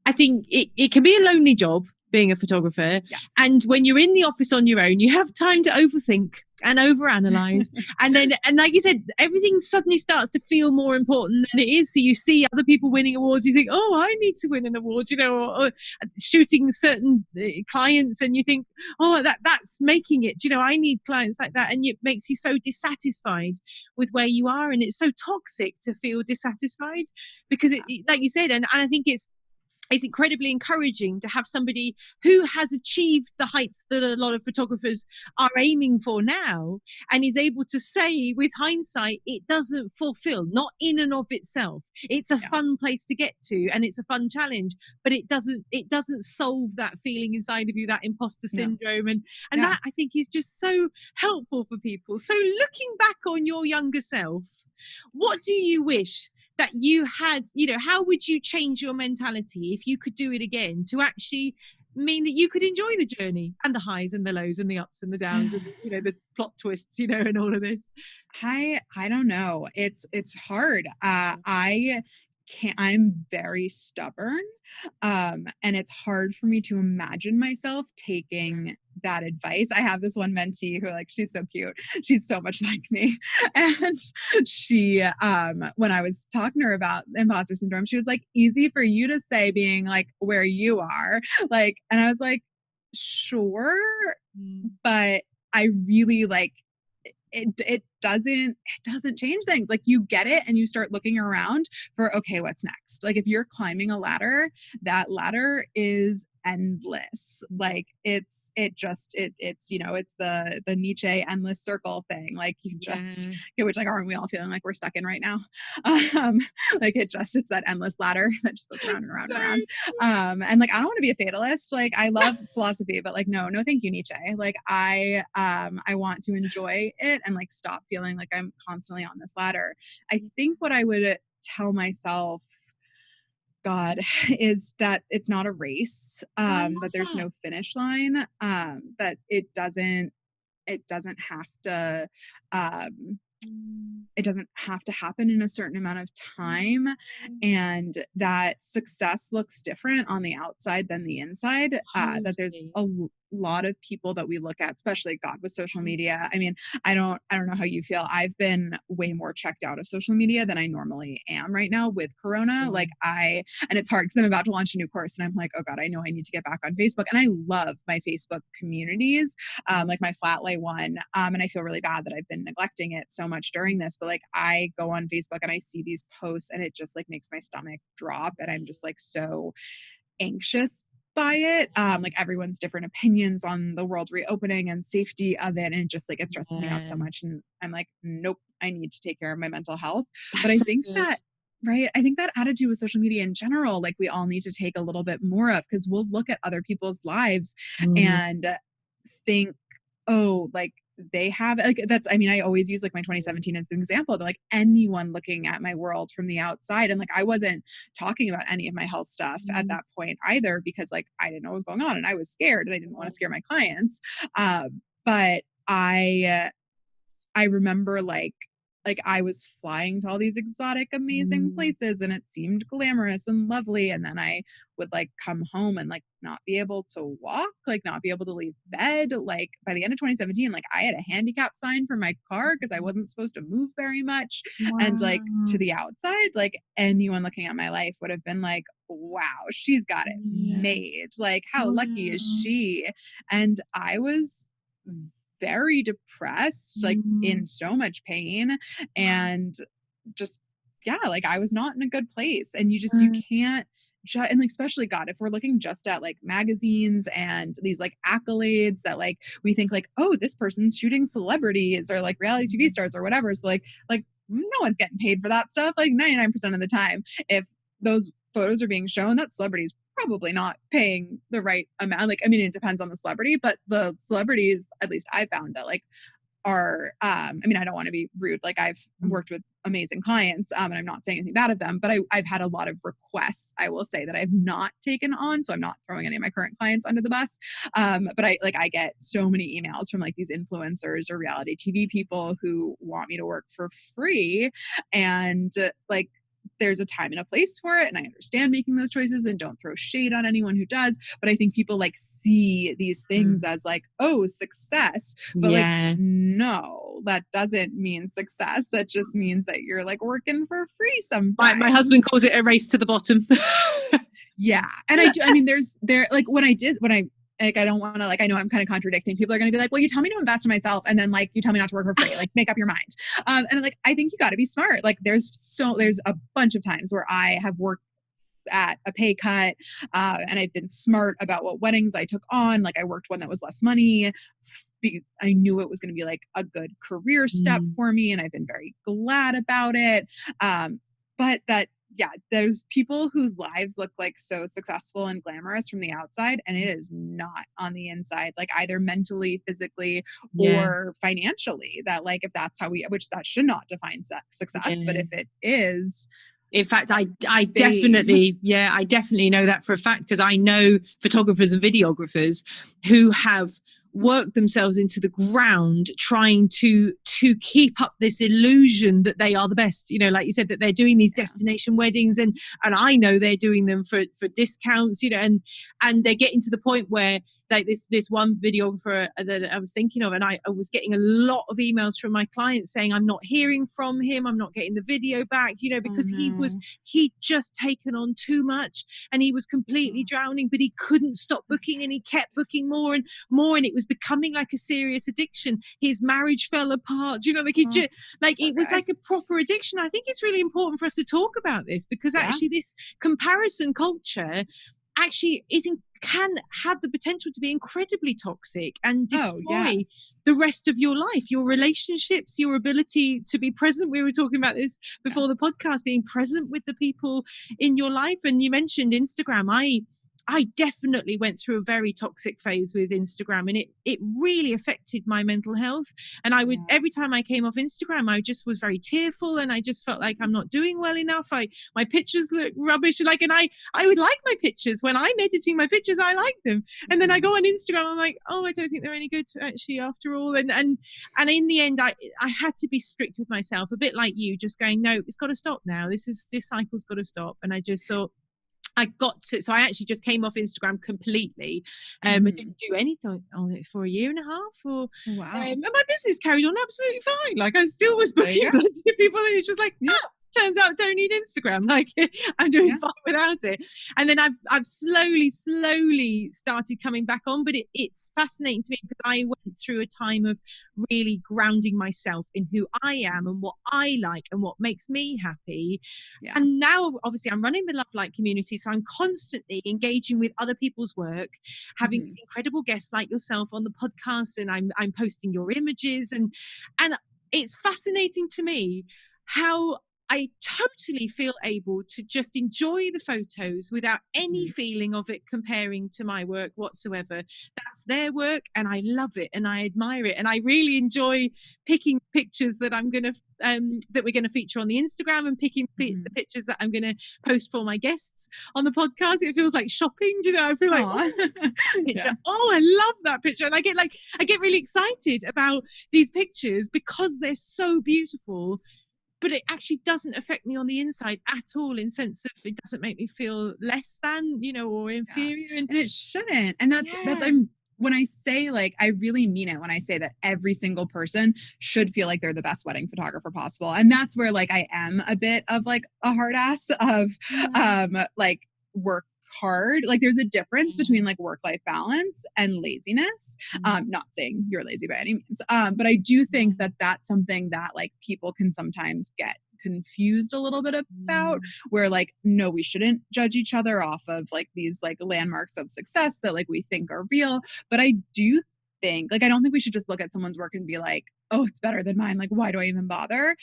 I think it can be a lonely job. being a photographer. Yes. And when you're in the office on your own, you have time to overthink and overanalyze. and like you said, everything suddenly starts to feel more important than it is. So you see other people winning awards, you think, oh, I need to win an award, or shooting certain clients, and you think, oh, that's making it, I need clients like that. And it makes you so dissatisfied with where you are. And it's so toxic to feel dissatisfied, because like you said, and I think it's incredibly encouraging to have somebody who has achieved the heights that a lot of photographers are aiming for now, and is able to say with hindsight, it doesn't fulfill, not in and of itself. It's a fun place to get to, and it's a fun challenge, but it doesn't solve that feeling inside of you, that imposter syndrome. And that, I think, is just so helpful for people. So looking back on your younger self, what do you wish that you had, how would you change your mentality if you could do it again, to actually mean that you could enjoy the journey and the highs and the lows and the ups and the downs and the plot twists, and all of this? I don't know. It's hard. I'm very stubborn. And it's hard for me to imagine myself taking that advice. I have this one mentee who, like, she's so cute. She's so much like me. And she, when I was talking to her about imposter syndrome, she was like, easy for you to say, being like where you are. Like, and I was like, sure. But I really it doesn't change things. Like, you get it and you start looking around for, okay, what's next? Like, if you're climbing a ladder, that ladder is endless. Like, it's the Nietzsche endless circle thing. Like, you just which, like, aren't we all feeling like we're stuck in right now? Like, it's that endless ladder that just goes around and around and around. And like, I don't want to be a fatalist. Like, I love philosophy, but like, no thank you, Nietzsche. Like, I want to enjoy it and like stop feeling like I'm constantly on this ladder. I think what I would tell myself, God, is that it's not a race, that there's no finish line, that it doesn't have to, it doesn't have to happen in a certain amount of time, and that success looks different on the outside than the inside, that there's a lot of people that we look at, especially, God, with social media. I mean, I don't know how you feel. I've been way more checked out of social media than I normally am right now with Corona. Like, and it's hard because I'm about to launch a new course and I'm like, oh God, I know I need to get back on Facebook. And I love my Facebook communities, like my flat lay one. And I feel really bad that I've been neglecting it so much during this, but like, I go on Facebook and I see these posts and it just like makes my stomach drop. And I'm just like so anxious by it. Like, everyone's different opinions on the world reopening and safety of it. And it just like, it stresses me out so much. And I'm like, nope, I need to take care of my mental health. But I think that, right, I think that attitude with social media in general, like, we all need to take a little bit more of, because we'll look at other people's lives and think, oh, like, they have, like, that's, I mean, I always use like my 2017 as an example. That like, anyone looking at my world from the outside, and like, I wasn't talking about any of my health stuff at that point either, because like, I didn't know what was going on and I was scared and I didn't want to scare my clients. But I remember like I was flying to all these exotic, amazing places and it seemed glamorous and lovely. And then I would like come home and like not be able to walk, like not be able to leave bed. Like, by the end of 2017, like, I had a handicap sign for my car because I wasn't supposed to move very much. And like, to the outside, like, anyone looking at my life would have been like, wow, she's got it made. Like, how lucky is she? And I was very depressed, like in so much pain, and just, like, I was not in a good place. And you can't and like, especially, God, if we're looking just at like magazines and these like accolades that like we think like, oh, this person's shooting celebrities or like reality TV stars or whatever. So like no one's getting paid for that stuff. Like 99% of the time, if those photos are being shown, that celebrity's probably not paying the right amount. Like, I mean, it depends on the celebrity, but the celebrities, at least I found, that like are, I mean, I don't want to be rude. Like, I've worked with amazing clients, and I'm not saying anything bad of them, but I've had a lot of requests, I will say, that I've not taken on. So I'm not throwing any of my current clients under the bus. But I get so many emails from like these influencers or reality TV people who want me to work for free. And like, there's a time and a place for it. And I understand making those choices and don't throw shade on anyone who does. But I think people like see these things as like, oh, success. But like, no, that doesn't mean success. That just means that you're like working for free sometimes. My husband calls it a race to the bottom. Yeah. And I mean, like I don't want to, like, I know I'm kind of contradicting. People are going to be like, well, you tell me to invest in myself. And then like, you tell me not to work for free, like make up your mind. And like, I think you got to be smart. Like there's a bunch of times where I have worked at a pay cut, and I've been smart about what weddings I took on. Like I worked one that was less money. I knew it was going to be like a good career step for me. And I've been very glad about it. But that, yeah, there's people whose lives look like so successful and glamorous from the outside, and it is not on the inside, like either mentally, physically, or financially. That like, if that's how which that should not define success, but if it is, in fact, I definitely know that for a fact, because I know photographers and videographers who have work themselves into the ground trying to keep up this illusion that they are the best, you know, like you said, that they're doing these destination weddings, and I know they're doing them for discounts, you know, and they're getting to the point where like this one videographer that I was thinking of, and I was getting a lot of emails from my clients saying, I'm not hearing from him, I'm not getting the video back, you know, because he'd just taken on too much and he was completely drowning, but he couldn't stop booking, and he kept booking more and more, and it was becoming like a serious addiction. His marriage fell apart, you know, like it was like a proper addiction. I think it's really important for us to talk about this, because actually this comparison culture actually can have the potential to be incredibly toxic and destroy the rest of your life, your relationships, your ability to be present. We were talking about this before the podcast, being present with the people in your life. And you mentioned Instagram. I definitely went through a very toxic phase with Instagram, and it really affected my mental health. And I would, every time I came off Instagram, I just was very tearful, and I just felt like I'm not doing well enough. My pictures look rubbish. And I would like my pictures. When I'm editing my pictures, I like them. And then I go on Instagram, I'm like, oh, I don't think they're any good actually after all. And in the end, I had to be strict with myself, a bit like you, just going, no, it's got to stop now. This cycle's got to stop. And I just thought, so I actually just came off Instagram completely. I didn't do anything on it for a year and a half, and my business carried on absolutely fine. Like I still was booking plenty of people, and it's just like, turns out don't need Instagram. Like I'm doing fine without it. And then I've slowly started coming back on, but it's fascinating to me because I went through a time of really grounding myself in who I am and what I like and what makes me happy. And now obviously I'm running the Love Light community, so I'm constantly engaging with other people's work, having incredible guests like yourself on the podcast, and I'm posting your images, and it's fascinating to me how I totally feel able to just enjoy the photos without any feeling of it comparing to my work whatsoever. That's their work, and I love it and I admire it, and I really enjoy picking pictures that I'm going to that we're going to feature on the Instagram, and picking the pictures that I'm going to post for my guests on the podcast. It feels like shopping, you know. I feel like picture. Oh, I love that picture, and I get really excited about these pictures because they're so beautiful. But it actually doesn't affect me on the inside at all, in sense of it doesn't make me feel less than, you know, or inferior. And it shouldn't. And that's when I say, like, I really mean it when I say that every single person should feel like they're the best wedding photographer possible. And that's where like I am a bit of like a hard ass of like work hard. Like there's a difference between like work-life balance and laziness. Not saying you're lazy by any means, but I do think that that's something that like people can sometimes get confused a little bit about, where like, no, we shouldn't judge each other off of like these like landmarks of success that like we think are real. But I do think, like, I don't think we should just look at someone's work and be like, oh, it's better than mine, like why do I even bother?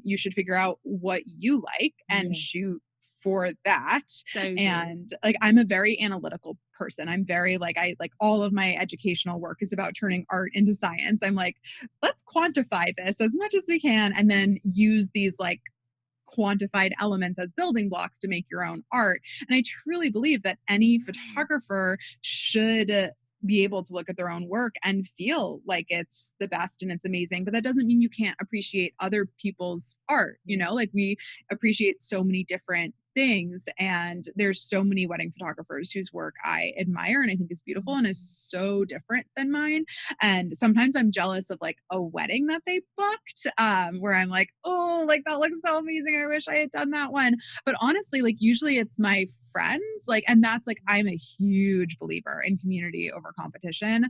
You should figure out what you like and shoot for that. And like, I'm a very analytical person. I'm very like, I like all of my educational work is about turning art into science. I'm like, let's quantify this as much as we can, and then use these like quantified elements as building blocks to make your own art. And I truly believe that any photographer should be able to look at their own work and feel like it's the best and it's amazing. But that doesn't mean you can't appreciate other people's art. Like we appreciate so many different things, and there's so many wedding photographers whose work I admire and I think is beautiful and is so different than mine. And sometimes I'm jealous of like a wedding that they booked, where I'm like, oh, like that looks so amazing, I wish I had done that one. But honestly, like usually it's my friends, like, and that's like, I'm a huge believer in community over competition,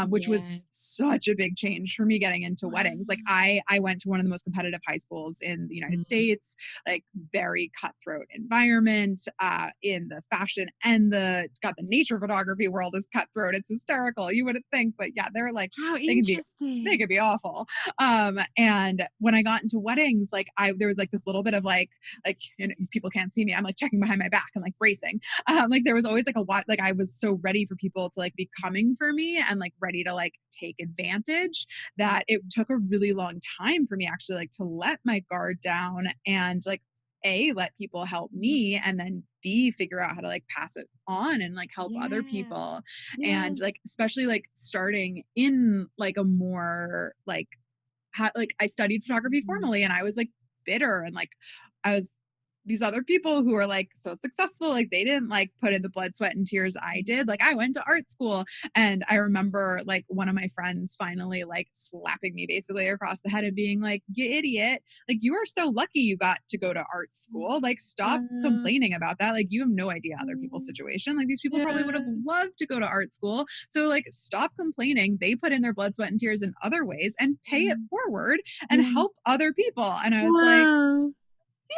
which was such a big change for me getting into weddings. Like I went to one of the most competitive high schools in the United States, like very cutthroat environment, in the fashion and the nature photography world is cutthroat. It's hysterical. You wouldn't think, but yeah, they're like, How they could be awful. And when I got into weddings, like there was like this little bit of like, people can't see me. I'm like checking behind my back and like bracing. Like there was always like like I was so ready for people to like be coming for me and like ready to like take advantage, that it took a really long time for me actually like to let my guard down and like let people help me, and then B, figure out how to like pass it on and like help other people. And like especially like starting in like a more like like I studied photography formally, and I was like bitter, and like I was these other people who are like so successful, like they didn't like put in the blood, sweat, and tears I did. Like I went to art school, and I remember like one of my friends finally like slapping me basically across the head and being like, you idiot, like you are so lucky you got to go to art school, like stop complaining about that, like you have no idea other people's situation, like these people probably would have loved to go to art school, so like stop complaining, they put in their blood, sweat, and tears in other ways and pay it forward and help other people. And I was like,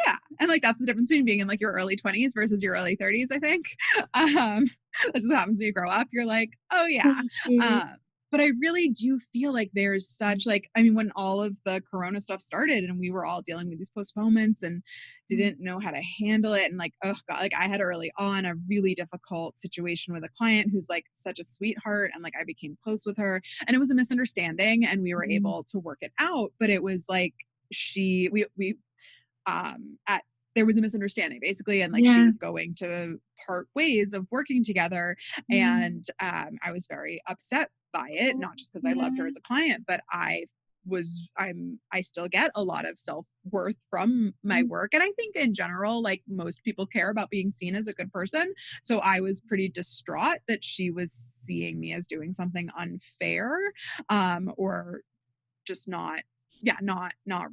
yeah. And like that's the difference between being in like your early 20s versus your early 30s, I think. That just happens when you grow up. You're like, oh yeah. But I really do feel like there's such like, I mean, when all of the corona stuff started and we were all dealing with these postponements and didn't know how to handle it, and like, oh God, like I had early on a really difficult situation with a client who's like such a sweetheart, and like I became close with her, and it was a misunderstanding and we were able to work it out. But it was like we at there was a misunderstanding basically, and like she was going to part ways of working together, and I was very upset by it, not just because I loved her as a client, but I still get a lot of self-worth from my work, and I think in general like most people care about being seen as a good person. So I was pretty distraught that she was seeing me as doing something unfair, or just not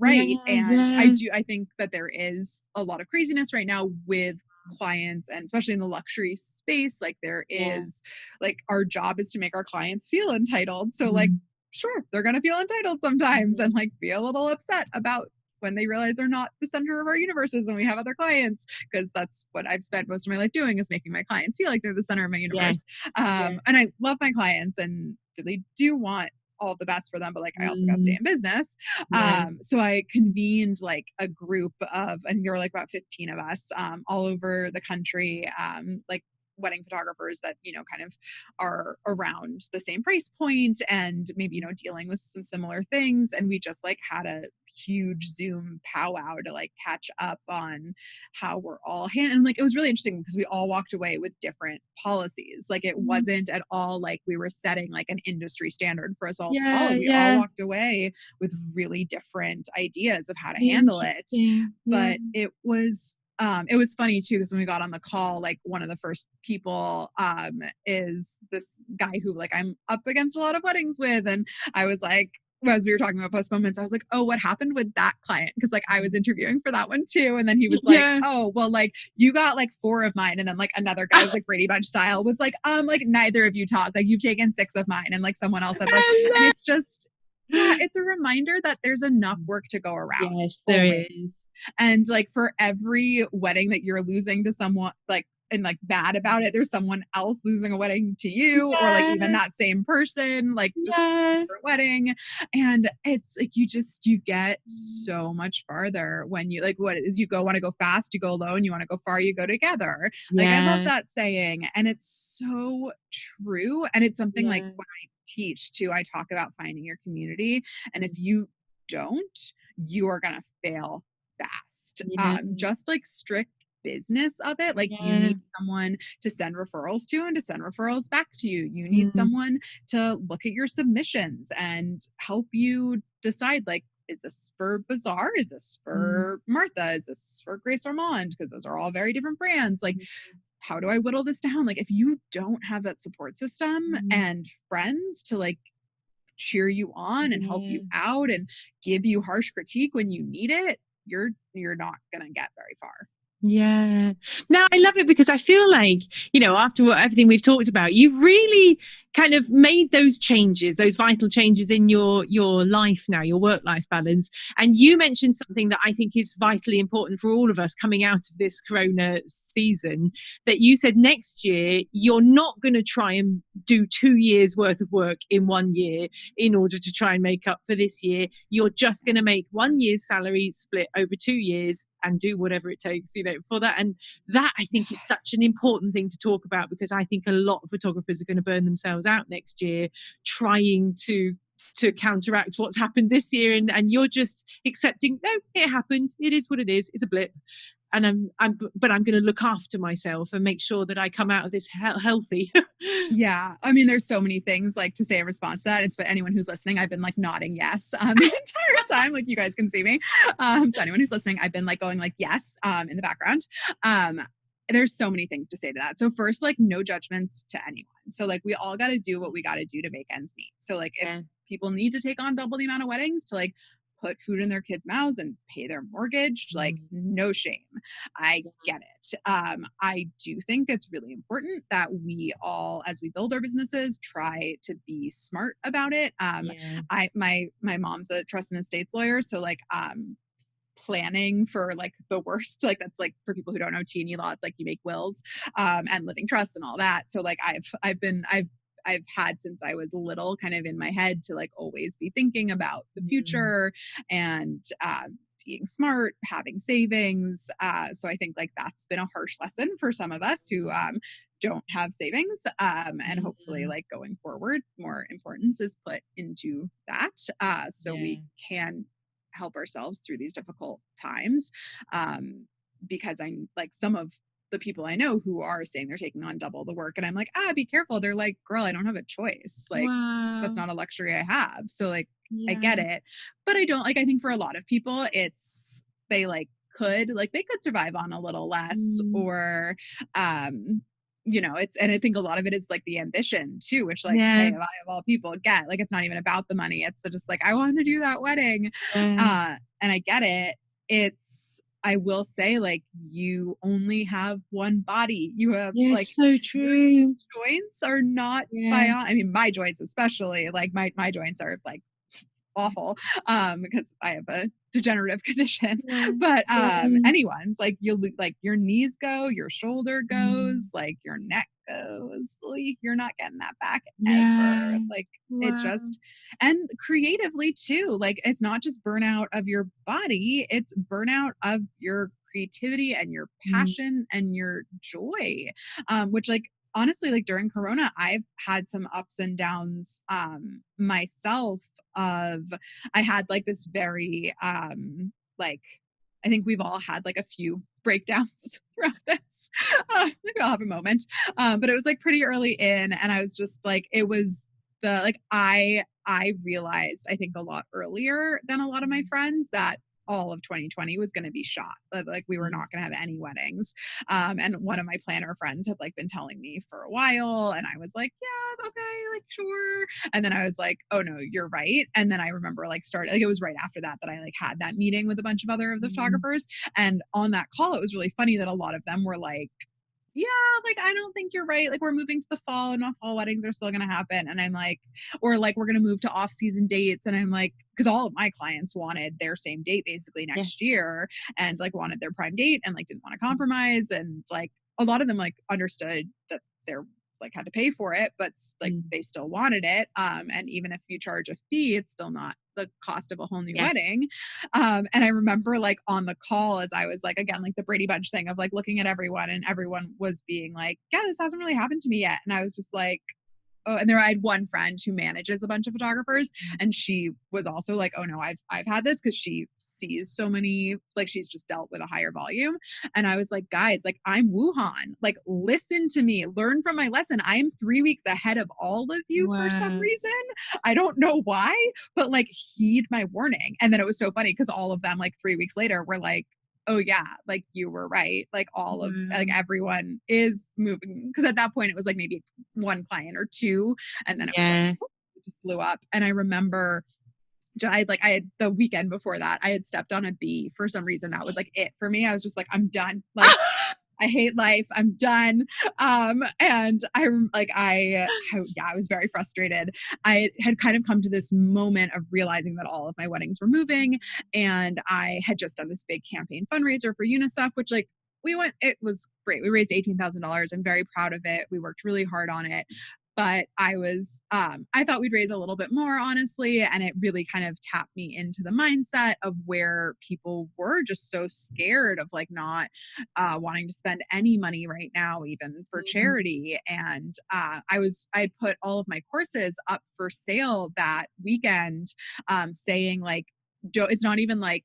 right. And I think that there is a lot of craziness right now with clients, and especially in the luxury space, like there is like our job is to make our clients feel entitled, so like sure, they're going to feel entitled sometimes and like be a little upset about when they realize they're not the center of our universes and we have other clients, because that's what I've spent most of my life doing, is making my clients feel like they're the center of my universe. And I love my clients and really do want all the best for them, but like I also got to stay in business. So I convened like a group of, I think there were like about 15 of us, all over the country, like wedding photographers that, kind of are around the same price point and maybe, dealing with some similar things. And we just like had a huge Zoom powwow to like catch up on how we're all and like it was really interesting because we all walked away with different policies. Like it wasn't at all like we were setting like an industry standard for us all to follow. We all walked away with really different ideas of how to handle it. But it was funny too, because when we got on the call, like one of the first people is this guy who like I'm up against a lot of weddings with, and I was like, as we were talking about postponements, I was like, oh, what happened with that client? Because like I was interviewing for that one too. And then he was like, oh, well, like you got like 4 of mine. And then like another guy was like Brady Bunch style was like neither of you talked. Like you've taken 6 of mine. And like someone else said like, and it's just, it's a reminder that there's enough work to go around. Yes, there is. And like for every wedding that you're losing to someone like, and like bad about it, there's someone else losing a wedding to you, or like even that same person, like just a different wedding. And it's like you get so much farther when you like want to go fast, you go alone, you want to go far, you go together. Like I love that saying, and it's so true. And it's something like when I teach too, I talk about finding your community, and if you don't, you are gonna fail fast. Just like strict business of it. Like you Yeah. need someone to send referrals to and to send referrals back to you. You need Mm. someone to look at your submissions and help you decide, like, is this for Bazaar? Is this for Martha? Is this for Grace Ormond? Because those are all very different brands. Like, how do I whittle this down? Like, if you don't have that support system Mm. and friends to like cheer you on and help Yeah. you out and give you harsh critique when you need it, you're not gonna get very far. Yeah. No, I love it because I feel like, after everything we've talked about, you've really kind of made those changes, those vital changes in your life now, your work-life balance. And you mentioned something that I think is vitally important for all of us coming out of this Corona season, that you said next year, you're not going to try and do 2 years worth of work in 1 year in order to try and make up for this year. You're just going to make 1 year's salary split over 2 years and do whatever it takes, for that. And that, I think, is such an important thing to talk about, because I think a lot of photographers are going to burn themselves out next year trying to counteract what's happened this year, and you're just accepting, no, it happened, it is what it is, it's a blip, and but I'm going to look after myself and make sure that I come out of this healthy. Yeah. I mean, there's so many things like to say in response to that. It's for anyone who's listening. I've been like nodding yes the entire time. Like you guys can see me. So anyone who's listening, I've been like going like yes in the background. There's so many things to say to that. So first, like no judgments to anyone. So like we all got to do what we got to do to make ends meet. So like if people need to take on double the amount of weddings to like put food in their kids' mouths and pay their mortgage, like no shame. I get it. I do think it's really important that we all, as we build our businesses, try to be smart about it. My mom's a trust and estates lawyer, so like planning for like the worst, like that's like for people who don't know T&E law, it's like you make wills and living trusts and all that. So like I've had since I was little kind of in my head to like always be thinking about the future and being smart, having savings. So I think like that's been a harsh lesson for some of us who don't have savings. And hopefully like going forward, more importance is put into that so we can help ourselves through these difficult times. Because I'm like some of the people I know who are saying they're taking on double the work, and I'm like, be careful. They're like, girl, I don't have a choice. Like that's not a luxury I have. So like I get it, but I don't like, I think for a lot of people it's they could survive on a little less or it's, and I think a lot of it is like the ambition too, which like, hey, if I of all people get, like, it's not even about the money. It's just like, I want to do that wedding. And I get it. I will say, like, you only have one body. You have like so true. Joints are not I mean, my joints especially, like my joints are like awful because I have a degenerative condition. But anyone's like like your knees go, your shoulder goes, like your neck goes. You're not getting that back ever. Like it just, and creatively too, like it's not just burnout of your body, it's burnout of your creativity and your passion and your joy, which like honestly, like during Corona, I've had some ups and downs myself of, I had like this very, like, I think we've all had like a few breakdowns throughout this. Maybe I'll have a moment. But it was like pretty early in, and I was just like, it was the, like, I realized, I think a lot earlier than a lot of my friends, that all of 2020 was going to be shot. Like we were not going to have any weddings. And one of my planner friends had like been telling me for a while, and I was like, yeah, okay, like sure. And then I was like, oh no, you're right. And then I remember like it was right after that I like had that meeting with a bunch of other of the photographers. And on that call, it was really funny that a lot of them were like, yeah, like, I don't think you're right. Like, we're moving to the fall and fall weddings are still going to happen. And I'm like, or like, we're going to move to off-season dates. And I'm like, because all of my clients wanted their same date basically next year, and like wanted their prime date and like didn't want to compromise. And like, a lot of them like understood that they're like had to pay for it, but like they still wanted it. And even if you charge a fee, it's still not the cost of a whole new wedding. And I remember like on the call, as I was like, again, like the Brady Bunch thing of like looking at everyone, and everyone was being like, yeah, this hasn't really happened to me yet. And I was just like, oh, and I had one friend who manages a bunch of photographers, and she was also like, oh no, I've had this, because she sees so many, like she's just dealt with a higher volume. And I was like, guys, like I'm Wuhan, like listen to me, learn from my lesson. I am 3 weeks ahead of all of you for some reason. I don't know why, but like heed my warning. And then it was so funny because all of them like 3 weeks later were like, oh yeah, like you were right. Like all of like everyone is moving. Cause at that point it was like maybe one client or two. And then it was like, it just blew up. And I remember I had the weekend before that, I had stepped on a bee for some reason. That was like it for me. I was just like, I'm done. Like, I hate life. I'm done. And I was very frustrated. I had kind of come to this moment of realizing that all of my weddings were moving, and I had just done this big campaign fundraiser for UNICEF, which like it was great. We raised $18,000. I'm very proud of it. We worked really hard on it. But I thought we'd raise a little bit more, honestly. And it really kind of tapped me into the mindset of where people were just so scared of like not wanting to spend any money right now, even for charity. And I'd put all of my courses up for sale that weekend, saying like, it's not even like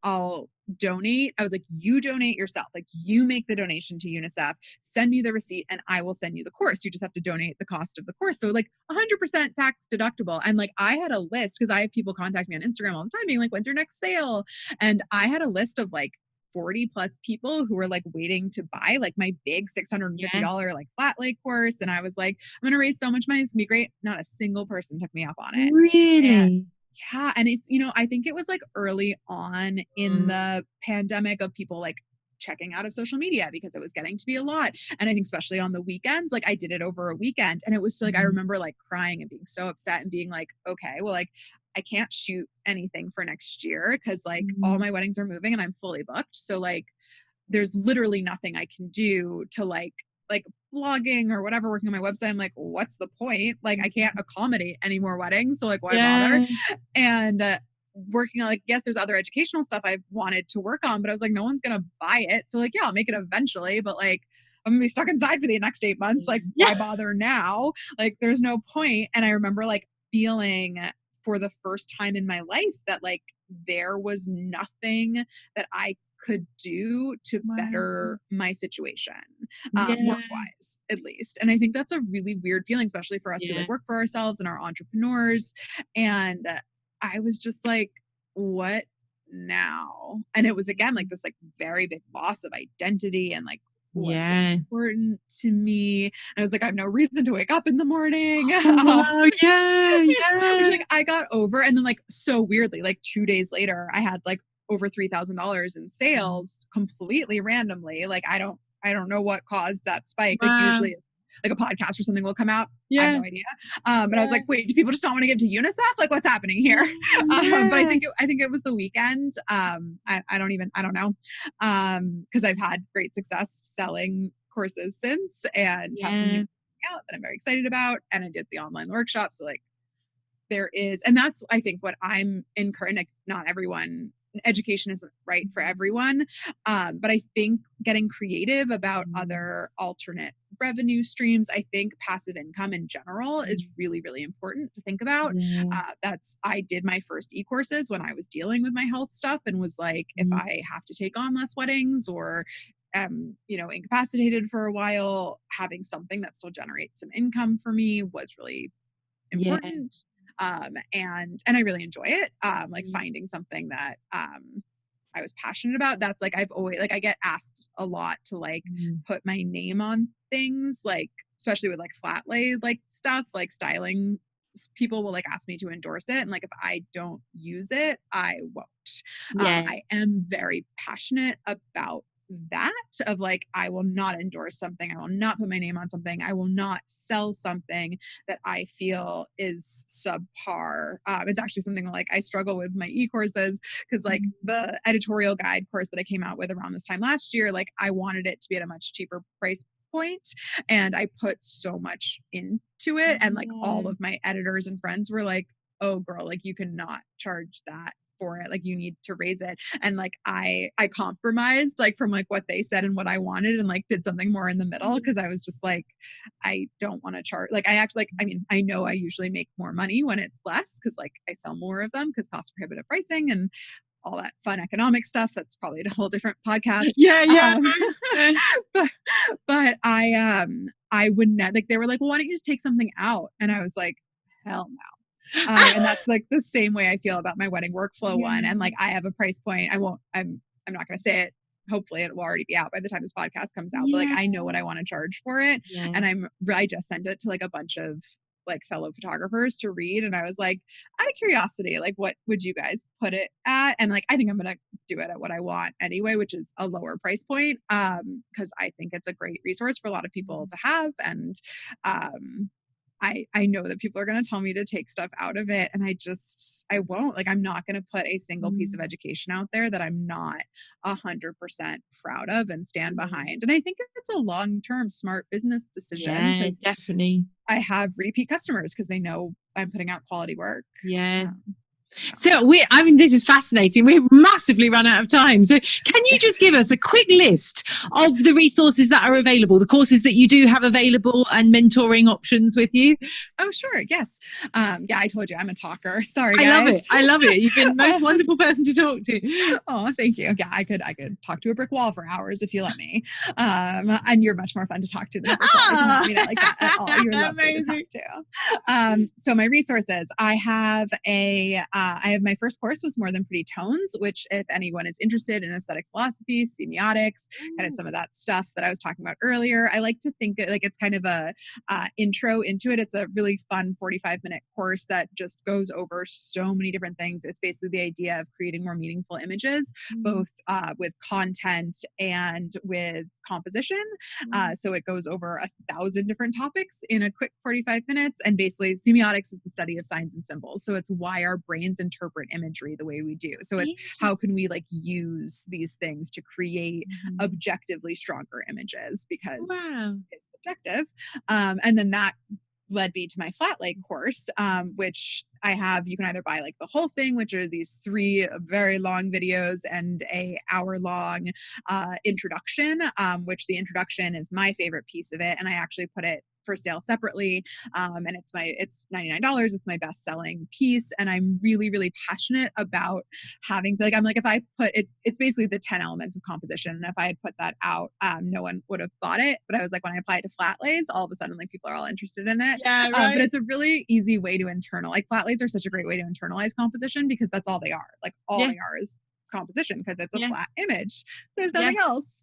I'll donate. I was like, you donate yourself. Like you make the donation to UNICEF, send me the receipt and I will send you the course. You just have to donate the cost of the course. So like 100% tax deductible. And like, I had a list, because I have people contact me on Instagram all the time being like, when's your next sale? And I had a list of like 40 plus people who were like waiting to buy like my big $650 like flat lay course. And I was like, I'm going to raise so much money. It's going to be great. Not a single person took me up on it. Really? Yeah. And it's, I think it was like early on in the pandemic of people like checking out of social media because it was getting to be a lot. And I think especially on the weekends, like I did it over a weekend, and it was like, I remember like crying and being so upset and being like, okay, well, like I can't shoot anything for next year because like all my weddings are moving and I'm fully booked. So like, there's literally nothing I can do to like blogging or whatever, working on my website. I'm like, what's the point? Like, I can't accommodate any more weddings. So like, why bother? And working on like, yes, there's other educational stuff I've wanted to work on, but I was like, no one's going to buy it. So like, yeah, I'll make it eventually, but like, I'm gonna be stuck inside for the next 8 months. Like, why bother now? Like, there's no point. And I remember like feeling for the first time in my life that like, there was nothing that I could do to better my situation, work-wise, at least. And I think that's a really weird feeling, especially for us who like work for ourselves and are entrepreneurs. And I was just like, what now? And it was again, like this like very big loss of identity and like, what's important to me. And I was like, I have no reason to wake up in the morning. Which like I got over. And then like, so weirdly, like 2 days later, I had like over $3,000 in sales completely randomly. Like, I don't know what caused that spike. Like usually like a podcast or something will come out. I have no idea. And I was like, wait, do people just not want to give to UNICEF? Like what's happening here? But I think it was the weekend. I don't know. Cause I've had great success selling courses since, and have some new out that I'm very excited about. And I did the online workshop. So like there is, and that's, I think what I'm encouraging, like not everyone, education isn't right for everyone. But I think getting creative about other alternate revenue streams, I think passive income in general is really, really important to think about. I did my first e-courses when I was dealing with my health stuff and was like, if I have to take on less weddings or incapacitated for a while, having something that still generates some income for me was really important. And I really enjoy it. Like finding something that I was passionate about. That's like, I've always like, I get asked a lot to like put my name on things, like especially with like flat lay like stuff, like styling. People will like ask me to endorse it, and like if I don't use it, I won't. I am very passionate about that, of like, I will not endorse something, I will not put my name on something, I will not sell something that I feel is subpar. It's actually something like I struggle with my e-courses, because like the editorial guide course that I came out with around this time last year, like I wanted it to be at a much cheaper price point, and I put so much into it, and like all of my editors and friends were like, oh girl, like you cannot charge that for it. Like, you need to raise it. And like, I compromised like from like what they said and what I wanted, and like did something more in the middle. Cause I was just like, I don't want to charge. Like, I actually, like, I mean, I know I usually make more money when it's less, cause like I sell more of them, cause cost prohibitive pricing and all that fun economic stuff. That's probably a whole different podcast. Yeah. But I would not, like, they were like, well, why don't you just take something out? And I was like, hell no. And that's like the same way I feel about my wedding workflow one. And like, I have a price point. I'm not going to say it. Hopefully it will already be out by the time this podcast comes out, but like, I know what I want to charge for it. And I just sent it to like a bunch of like fellow photographers to read. And I was like, out of curiosity, like, what would you guys put it at? And like, I think I'm going to do it at what I want anyway, which is a lower price point. Cause I think it's a great resource for a lot of people to have. And, I know that people are going to tell me to take stuff out of it, and I won't. Like, I'm not going to put a single piece of education out there that I'm not 100% proud of and stand behind. And I think it's a long-term smart business decision. Yeah, definitely. I have repeat customers because they know I'm putting out quality work. Yeah. So this is fascinating. We've massively run out of time. So can you just give us a quick list of the resources that are available, the courses that you do have available, and mentoring options with you? Oh, sure. Yes. Yeah, I told you I'm a talker. Sorry, guys. I love it. You've been the most wonderful person to talk to. Oh, thank you. Yeah, I could talk to a brick wall for hours if you let me. And you're much more fun to talk to than a brick wall. I do not mean it like that at all. You're lovely to talk to. So my resources, I have my first course was More Than Pretty Tones, which if anyone is interested in aesthetic philosophy, semiotics, kind of some of that stuff that I was talking about earlier, I like to think like it's kind of a intro into it. It's a really fun 45-minute course that just goes over so many different things. It's basically the idea of creating more meaningful images, both with content and with composition. So it goes over 1,000 different topics in a quick 45 minutes. And basically semiotics is the study of signs and symbols. So it's why our brains interpret imagery the way we do. So it's how can we like use these things to create objectively stronger images, because it's objective. And then that led me to my flat lay course, which I have. You can either buy like the whole thing, which are these 3 very long videos and a hour-long introduction, which the introduction is my favorite piece of it. And I actually put it for sale separately. And it's $99. It's my best selling piece. And I'm really, really passionate about having, like, I'm like, if I put it, it's basically the 10 elements of composition. And if I had put that out, no one would have bought it. But I was like, when I apply it to flat lays, all of a sudden, like, people are all interested in it. Yeah, right. But it's a really easy way to like, flat lays are such a great way to internalize composition, because that's all they are. Like, all they are is composition, because it's a flat image. There's nothing else.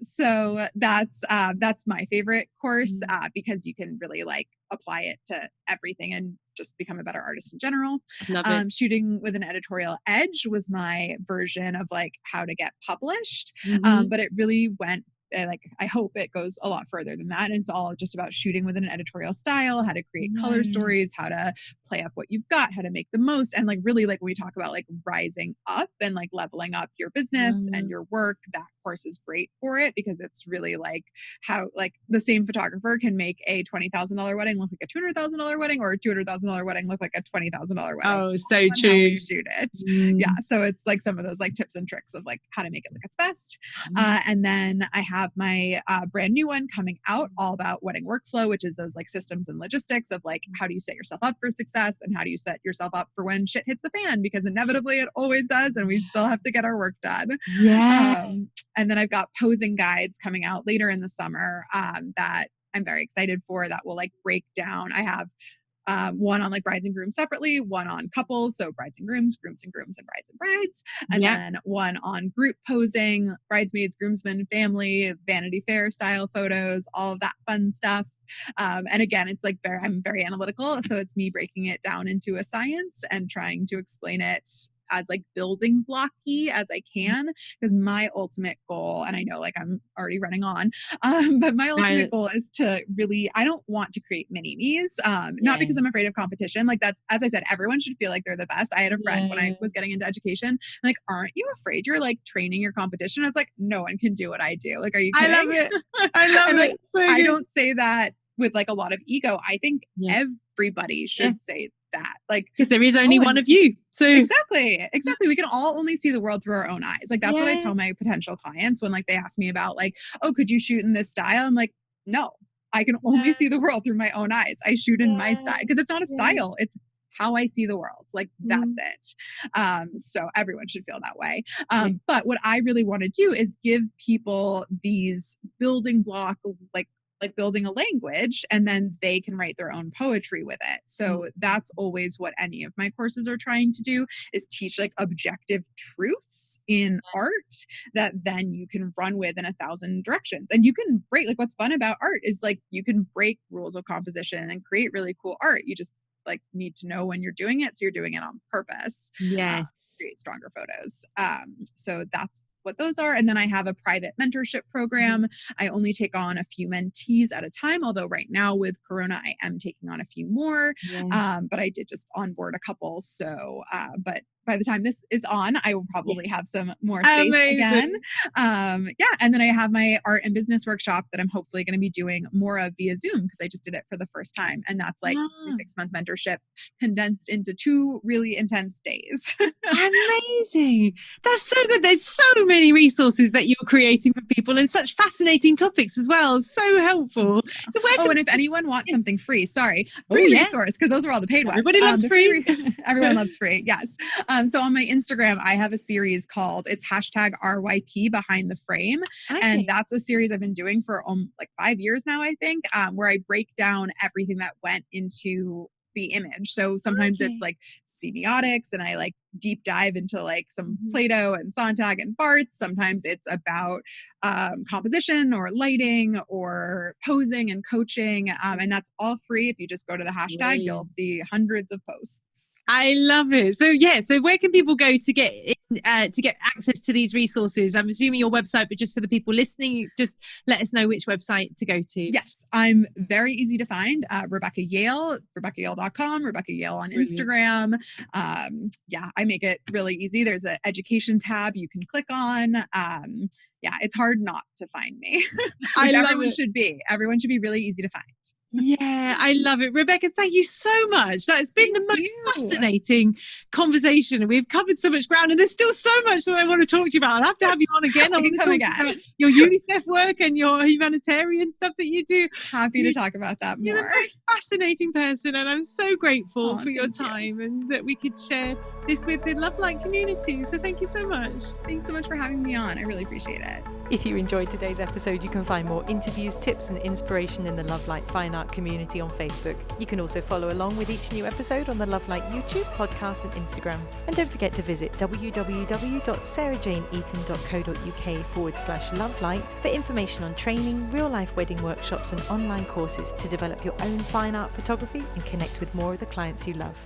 So that's my favorite course, because you can really like apply it to everything and just become a better artist in general. Love it. Shooting with an editorial edge was my version of like how to get published. But it really went like, I hope it goes a lot further than that. And it's all just about shooting with an editorial style, how to create color stories, how to play up what you've got, how to make the most. And like, really, like, when we talk about like rising up and like leveling up your business and your work, that course is great for it, because it's really like how like the same photographer can make a $20,000 wedding look like a $200,000 wedding, or a $200,000 wedding look like a $20,000 wedding. Oh, so true. Shoot it. Yeah. So it's like some of those like tips and tricks of like how to make it look its best. And then I have my brand new one coming out, all about wedding workflow, which is those like systems and logistics of like, how do you set yourself up for success, and how do you set yourself up for when shit hits the fan, because inevitably it always does, and we still have to get our work done. And then I've got posing guides coming out later in the summer that I'm very excited for, that will like break down. I have one on like brides and grooms separately, one on couples, so brides and grooms, grooms and grooms, and brides and brides, and then one on group posing, bridesmaids, groomsmen, family, Vanity Fair style photos, all of that fun stuff. And again, it's like I'm very analytical, so it's me breaking it down into a science and trying to explain it as like building blocky as I can, because my ultimate goal, and I know like I'm already running on, but my ultimate goal is to really, I don't want to create mini-me's, not because I'm afraid of competition. Like, that's, as I said, everyone should feel like they're the best. I had a friend when I was getting into education, like, aren't you afraid you're like training your competition? I was like, no one can do what I do. Like, are you kidding? I love it. I love it. Like, I don't say that with like a lot of ego. I think everybody should say that. Like, because there is only one of you. So exactly. We can all only see the world through our own eyes. Like, that's what I Yeah. tell my potential clients when like they ask me about like, oh, could you shoot in this style? I'm like, no, I can only see the world through my own eyes. I shoot in my style because it's not a style. It's how I see the world. Like, that's it. So everyone should feel that way. But what I really want to do is give people these building block, like building a language, and then they can write their own poetry with it. So that's always what any of my courses are trying to do, is teach like objective truths in art that then you can run with in 1,000 directions. And you can break, like, what's fun about art is like you can break rules of composition and create really cool art. You just like need to know when you're doing it. So you're doing it on purpose. Create stronger photos. So that's what those are. And then I have a private mentorship program. I only take on a few mentees at a time, although right now with Corona, I am taking on a few more. But I did just onboard a couple. So, but by the time this is on, I will probably have some more space again. And then I have my art and business workshop that I'm hopefully going to be doing more of via Zoom, because I just did it for the first time. And that's like a 6-month mentorship condensed into 2 really intense days. Amazing. That's so good. There's so many resources that you're creating for people, and such fascinating topics as well. So helpful. So where and if anyone wants something free, resource, because those are all the paid ones. Everybody loves free. Everyone loves free. Yes. So on my Instagram, I have a series called, it's #RYP behind the frame. And that's a series I've been doing for like 5 years now, I think, where I break down everything that went into the image. So sometimes it's like semiotics, and I like deep dive into like some Plato and Sontag and Barthes. Sometimes it's about composition or lighting or posing and coaching. And that's all free. If you just go to the hashtag, you'll see hundreds of posts. I love it. So so where can people go to get access to these resources? I'm assuming your website, but just for the people listening, just let us know which website to go to. Yes, I'm very easy to find. Rebecca Yale, RebeccaYale.com, Rebecca Yale on Instagram. I make it really easy. There's an education tab you can click on. It's hard not to find me, which everyone should be. Everyone should be really easy to find. Yeah, I love it. Rebecca, thank you so much. That's been the most fascinating conversation. We've covered so much ground, and there's still so much that I want to talk to you about. I'll have to have you on again. I can come again. About your UNICEF work and your humanitarian stuff that you do. Happy to talk about that more. You're the most fascinating person, and I'm so grateful for your time and that we could share this with the Love Light community. So thank you so much. Thanks so much for having me on. I really appreciate it. If you enjoyed today's episode, you can find more interviews, tips and inspiration in the Love Light Fine Art community on Facebook. You can also follow along with each new episode on the Love Light YouTube, podcast and Instagram. And don't forget to visit www.sarahjaneethan.co.uk/lovelight for information on training, real-life wedding workshops and online courses to develop your own fine art photography and connect with more of the clients you love.